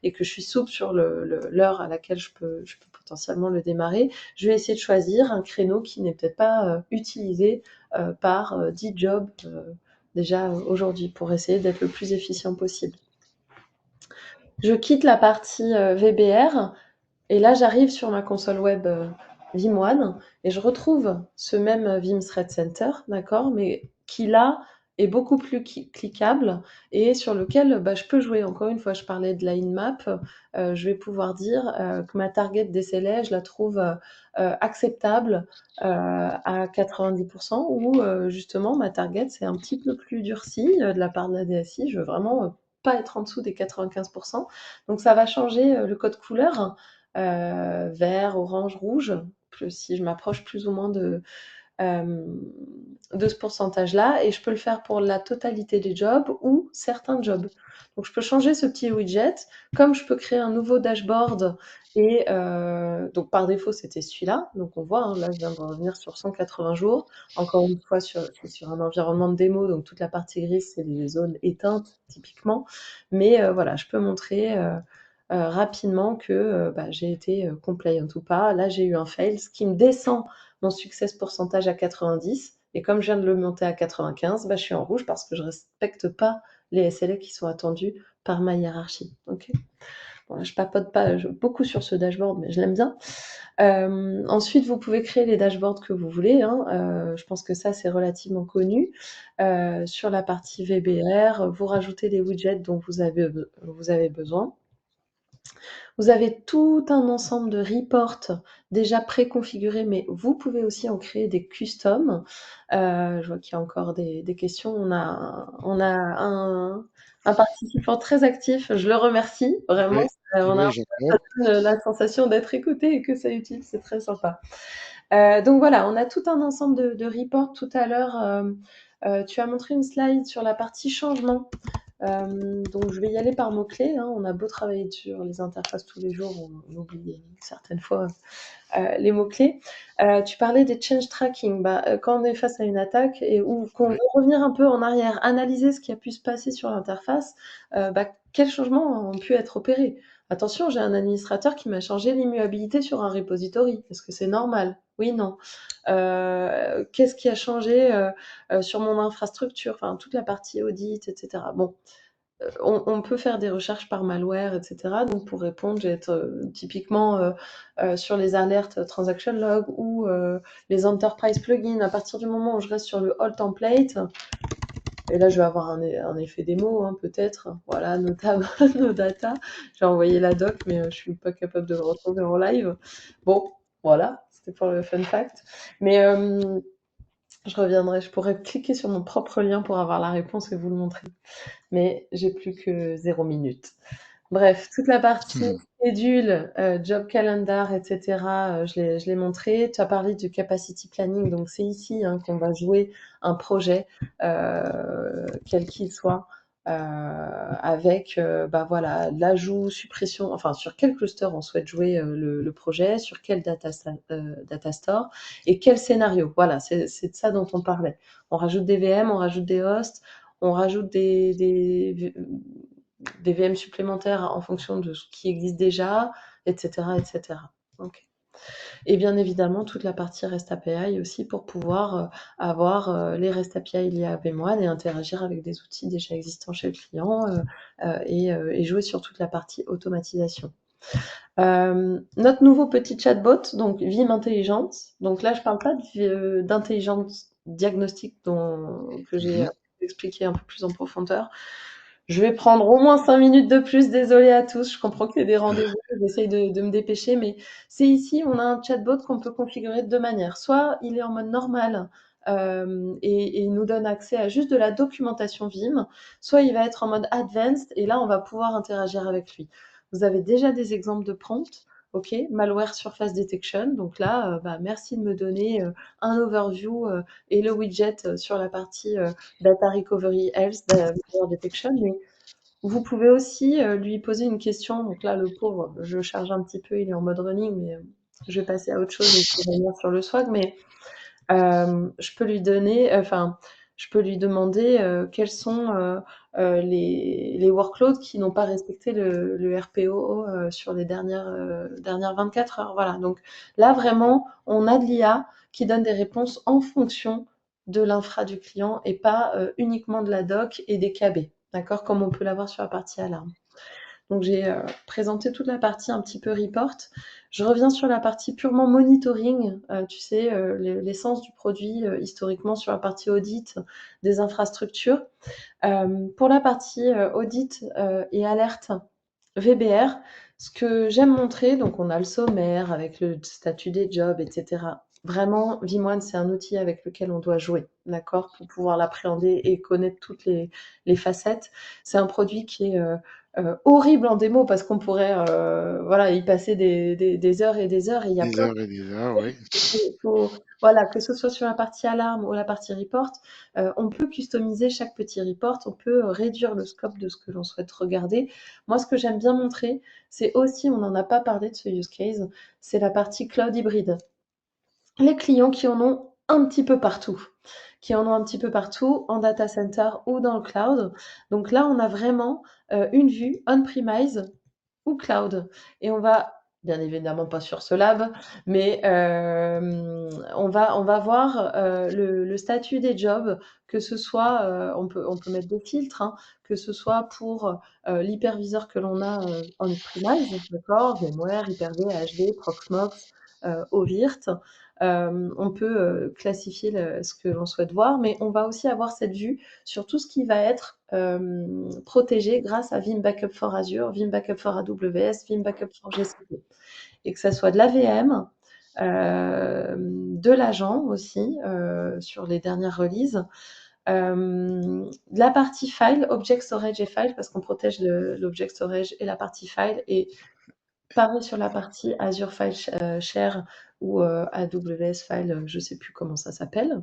et que je suis souple sur l'heure à laquelle je peux potentiellement le démarrer, je vais essayer de choisir un créneau qui n'est peut-être pas utilisé par 10 jobs déjà aujourd'hui pour essayer d'être le plus efficient possible. Je quitte la partie VBR et là j'arrive sur ma console web Vim One et je retrouve ce même Vim Thread Center, d'accord, mais qui là est beaucoup plus cliquable et sur lequel je peux jouer. Encore une fois, je parlais de la in-map, je vais pouvoir dire que ma target DSLA, je la trouve acceptable à 90% ou justement ma target c'est un petit peu plus durci de la part de la DSI, je veux vraiment pas être en dessous des 95%. Donc ça va changer le code couleur, vert, orange, rouge, si je m'approche plus ou moins de ce pourcentage-là, et je peux le faire pour la totalité des jobs ou certains jobs. Donc je peux changer ce petit widget, comme je peux créer un nouveau dashboard, et donc par défaut c'était celui-là, donc on voit, hein, là je viens de revenir sur 180 jours, encore une fois c'est sur un environnement de démo, donc toute la partie grise c'est les zones éteintes typiquement, mais voilà, je peux montrer rapidement que j'ai été compliant ou pas. Là j'ai eu un fail, ce qui me descend mon success pourcentage à 90. Et comme je viens de le monter à 95, je suis en rouge parce que je ne respecte pas les SLA qui sont attendus par ma hiérarchie. Okay. Bon, là, je papote pas beaucoup sur ce dashboard, mais je l'aime bien. Ensuite, vous pouvez créer les dashboards que vous voulez. Hein. Je pense que ça, c'est relativement connu. Sur la partie VBR, vous rajoutez les widgets dont vous avez besoin. Vous avez tout un ensemble de reports déjà préconfigurés, mais vous pouvez aussi en créer des customs. Je vois qu'il y a encore des questions. On a un participant très actif, je le remercie vraiment. Oui, On a oui, Jacob. la sensation d'être écouté et que ça utile, c'est très sympa. Donc voilà, on a tout un ensemble de reports. Tout à l'heure, tu as montré une slide sur la partie changement. Donc je vais y aller par mots-clés. Hein. On a beau travailler sur les interfaces tous les jours, on oublie certaines fois les mots-clés. Tu parlais des change tracking. Quand on est face à une attaque et ou qu'on veut revenir un peu en arrière, analyser ce qui a pu se passer sur l'interface, quels changements ont pu être opérés? Attention, j'ai un administrateur qui m'a changé l'immuabilité sur un repository. Est-ce que c'est normal? Oui, non. Qu'est-ce qui a changé sur mon infrastructure? Enfin, toute la partie audit, etc. Bon, on peut faire des recherches par malware, etc. Donc pour répondre, je vais être typiquement sur les alertes transaction log ou les enterprise plugins. À partir du moment où je reste sur le all template, et là je vais avoir un effet démo, hein, peut-être. Voilà, notable nos data. J'ai envoyé la doc, mais je suis pas capable de le retrouver en live. Bon, voilà, c'était pour le fun fact. Mais je reviendrai, je pourrais cliquer sur mon propre lien pour avoir la réponse et vous le montrer. Mais j'ai plus que 0 minute. Bref, toute la partie schedule, job calendar, etc., je l'ai montré. Tu as parlé du capacity planning, donc c'est ici qu'on va jouer un projet, quel qu'il soit, avec voilà, l'ajout, suppression, enfin sur quel cluster on souhaite jouer le projet, sur quel data store et quel scénario. Voilà, c'est de ça dont on parlait. On rajoute des VM, on rajoute des hosts, on rajoute des VM supplémentaires en fonction de ce qui existe déjà, etc. etc. Okay. Et bien évidemment, toute la partie REST API aussi pour pouvoir avoir les REST API liés à VM1 et interagir avec des outils déjà existants chez le client et jouer sur toute la partie automatisation. Notre nouveau petit chatbot, donc Vim Intelligence. Donc là, je ne parle pas d'intelligence diagnostique que j'ai expliqué un peu plus en profondeur. Je vais prendre au moins 5 minutes de plus, désolée à tous, je comprends qu'il y a des rendez-vous, j'essaye de me dépêcher, mais c'est ici, on a un chatbot qu'on peut configurer de deux manières. Soit il est en mode normal et il nous donne accès à juste de la documentation Vim, soit il va être en mode advanced et là, on va pouvoir interagir avec lui. Vous avez déjà des exemples de prompts, ok, malware surface detection, donc là, merci de me donner un overview et le widget sur la partie data recovery health, malware detection, mais vous pouvez aussi lui poser une question. Donc là, le pauvre, je charge un petit peu, il est en mode running, mais je vais passer à autre chose et je vais revenir sur le swag. Mais je peux lui donner, je peux lui demander quels sont les workloads qui n'ont pas respecté le RPO sur les dernières 24 heures. Voilà. Donc là, vraiment, on a de l'IA qui donne des réponses en fonction de l'infra du client et pas uniquement de la doc et des KB. D'accord, comme on peut l'avoir sur la partie alarme. Donc j'ai présenté toute la partie un petit peu report. Je reviens sur la partie purement monitoring, tu sais, l'essence du produit historiquement sur la partie audit des infrastructures. Pour la partie audit et alerte VBR, ce que j'aime montrer, donc on a le sommaire avec le statut des jobs, etc. Vraiment, Vim1, c'est un outil avec lequel on doit jouer, d'accord, pour pouvoir l'appréhender et connaître toutes les facettes. C'est un produit qui est horrible en démo parce qu'on pourrait voilà, y passer des heures et des heures et il y a Des plein heures et des heures, oui. voilà, que ce soit sur la partie alarme ou la partie report, on peut customiser chaque petit report, on peut réduire le scope de ce que l'on souhaite regarder. Moi, ce que j'aime bien montrer, c'est aussi, on n'en a pas parlé de ce use case, c'est la partie cloud hybride. Les clients qui en ont un petit peu partout, qui en ont un petit peu partout en data center ou dans le cloud. Donc là, on a vraiment une vue on-premise ou cloud. Et on va, bien évidemment pas sur ce lab, mais on va voir le statut des jobs, que ce soit, on peut mettre des filtres, hein, que ce soit pour l'hyperviseur que l'on a on-premise, d'accord, VMware, Hyper-V, HD, Proxmox, OVIRT. On peut classifier ce que l'on souhaite voir, mais on va aussi avoir cette vue sur tout ce qui va être protégé grâce à Vim Backup for Azure, Vim Backup for AWS, Vim Backup for GCP. Et que ça soit de l'AVM, de l'agent aussi, sur les dernières releases, la partie file, object storage et file, parce qu'on protège l'object storage et la partie file, et pareil sur la partie Azure File Share ou AWS File, je ne sais plus comment ça s'appelle.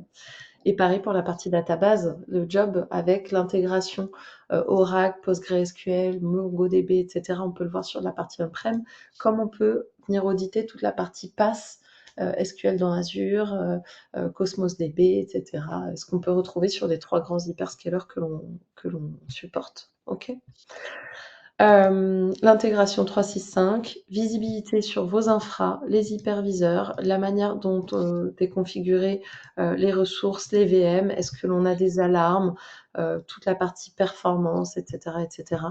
Et pareil pour la partie database, le job avec l'intégration Oracle, PostgreSQL, MongoDB, etc. On peut le voir sur la partie on-prem, comme on peut venir auditer toute la partie PaaS, SQL dans Azure, Cosmos DB, etc. Ce qu'on peut retrouver sur les 3 grands hyperscalers que l'on supporte. OK. L'intégration 365, visibilité sur vos infras, les hyperviseurs, la manière dont est configuré les ressources, les VM, est-ce que l'on a des alarmes, toute la partie performance, etc., etc.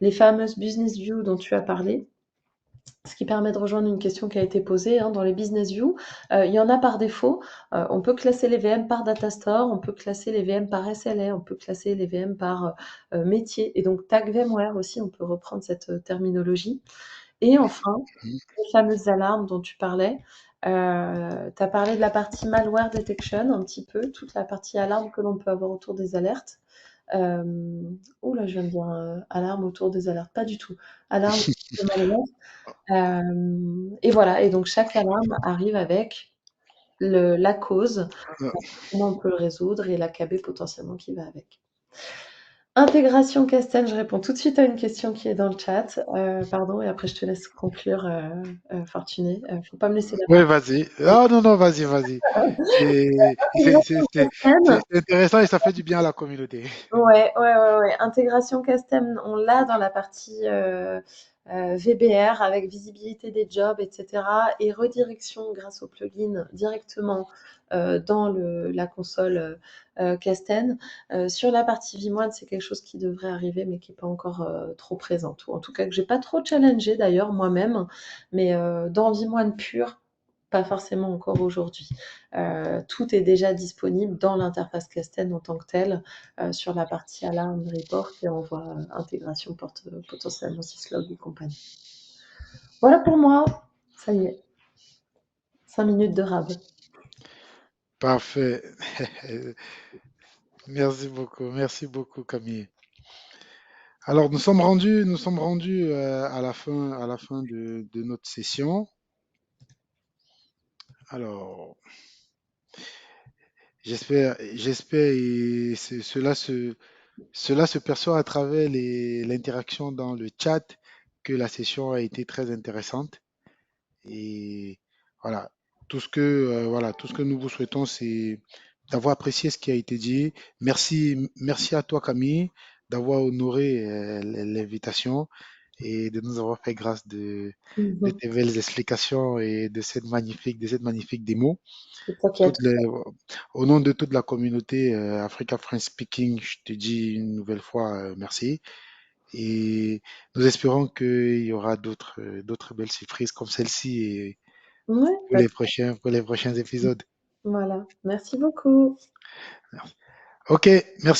Les fameuses business views dont tu as parlé, ce qui permet de rejoindre une question qui a été posée dans les business views. Il y en a par défaut. On peut classer les VM par data store, on peut classer les VM par SLA, on peut classer les VM par métier. Et donc tag VMware aussi, on peut reprendre cette terminologie. Et enfin, Mhm. les fameuses alarmes dont tu parlais. Tu as parlé de la partie malware detection un petit peu, toute la partie alarme que l'on peut avoir autour des alertes. Là, je viens de dire alarme autour des alertes, pas du tout. Alarme de malware. Et voilà, et donc chaque alarme arrive avec la cause, comment on peut le résoudre et l'AKB potentiellement qui va avec. Intégration Castel, je réponds tout de suite à une question qui est dans le chat. Pardon, et après je te laisse conclure, Fortuné. Faut pas me laisser la Oui, vas-y. Ah non, non, vas-y, vas-y. C'est intéressant et ça fait du bien à la communauté. Ouais, ouais, ouais, ouais. Intégration custom, on l'a dans la partie VBR avec visibilité des jobs, etc. Et redirection grâce au plugin directement dans la console Casten. Sur la partie Vimoine, c'est quelque chose qui devrait arriver, mais qui n'est pas encore trop présente. Ou en tout cas que j'ai pas trop challengé d'ailleurs moi-même. Mais dans Vimoine pur, pas forcément encore aujourd'hui. Tout est déjà disponible dans l'interface Casten en tant que telle sur la partie alarme, report et on voit intégration porte potentiellement syslog et compagnie. Voilà pour moi. Ça y est, 5 minutes de rab. Parfait. Merci beaucoup, Camille. Alors, nous sommes rendus à la fin de notre session. Alors, j'espère, et cela se perçoit à travers l'interaction dans le chat que la session a été très intéressante. Et voilà, tout ce que nous vous souhaitons, c'est d'avoir apprécié ce qui a été dit. Merci à toi, Camille, d'avoir honoré l'invitation et de nous avoir fait grâce de Mhm. tes belles explications et de cette magnifique démo. Toutes T'inquiète. les, au nom de toute la communauté Africa French Speaking, je te dis une nouvelle fois merci Et nous espérons qu'il y aura d'autres belles surprises comme celle-ci et Ouais, pas de pour les prochains souci. épisodes. Voilà. Merci beaucoup. Ok, merci.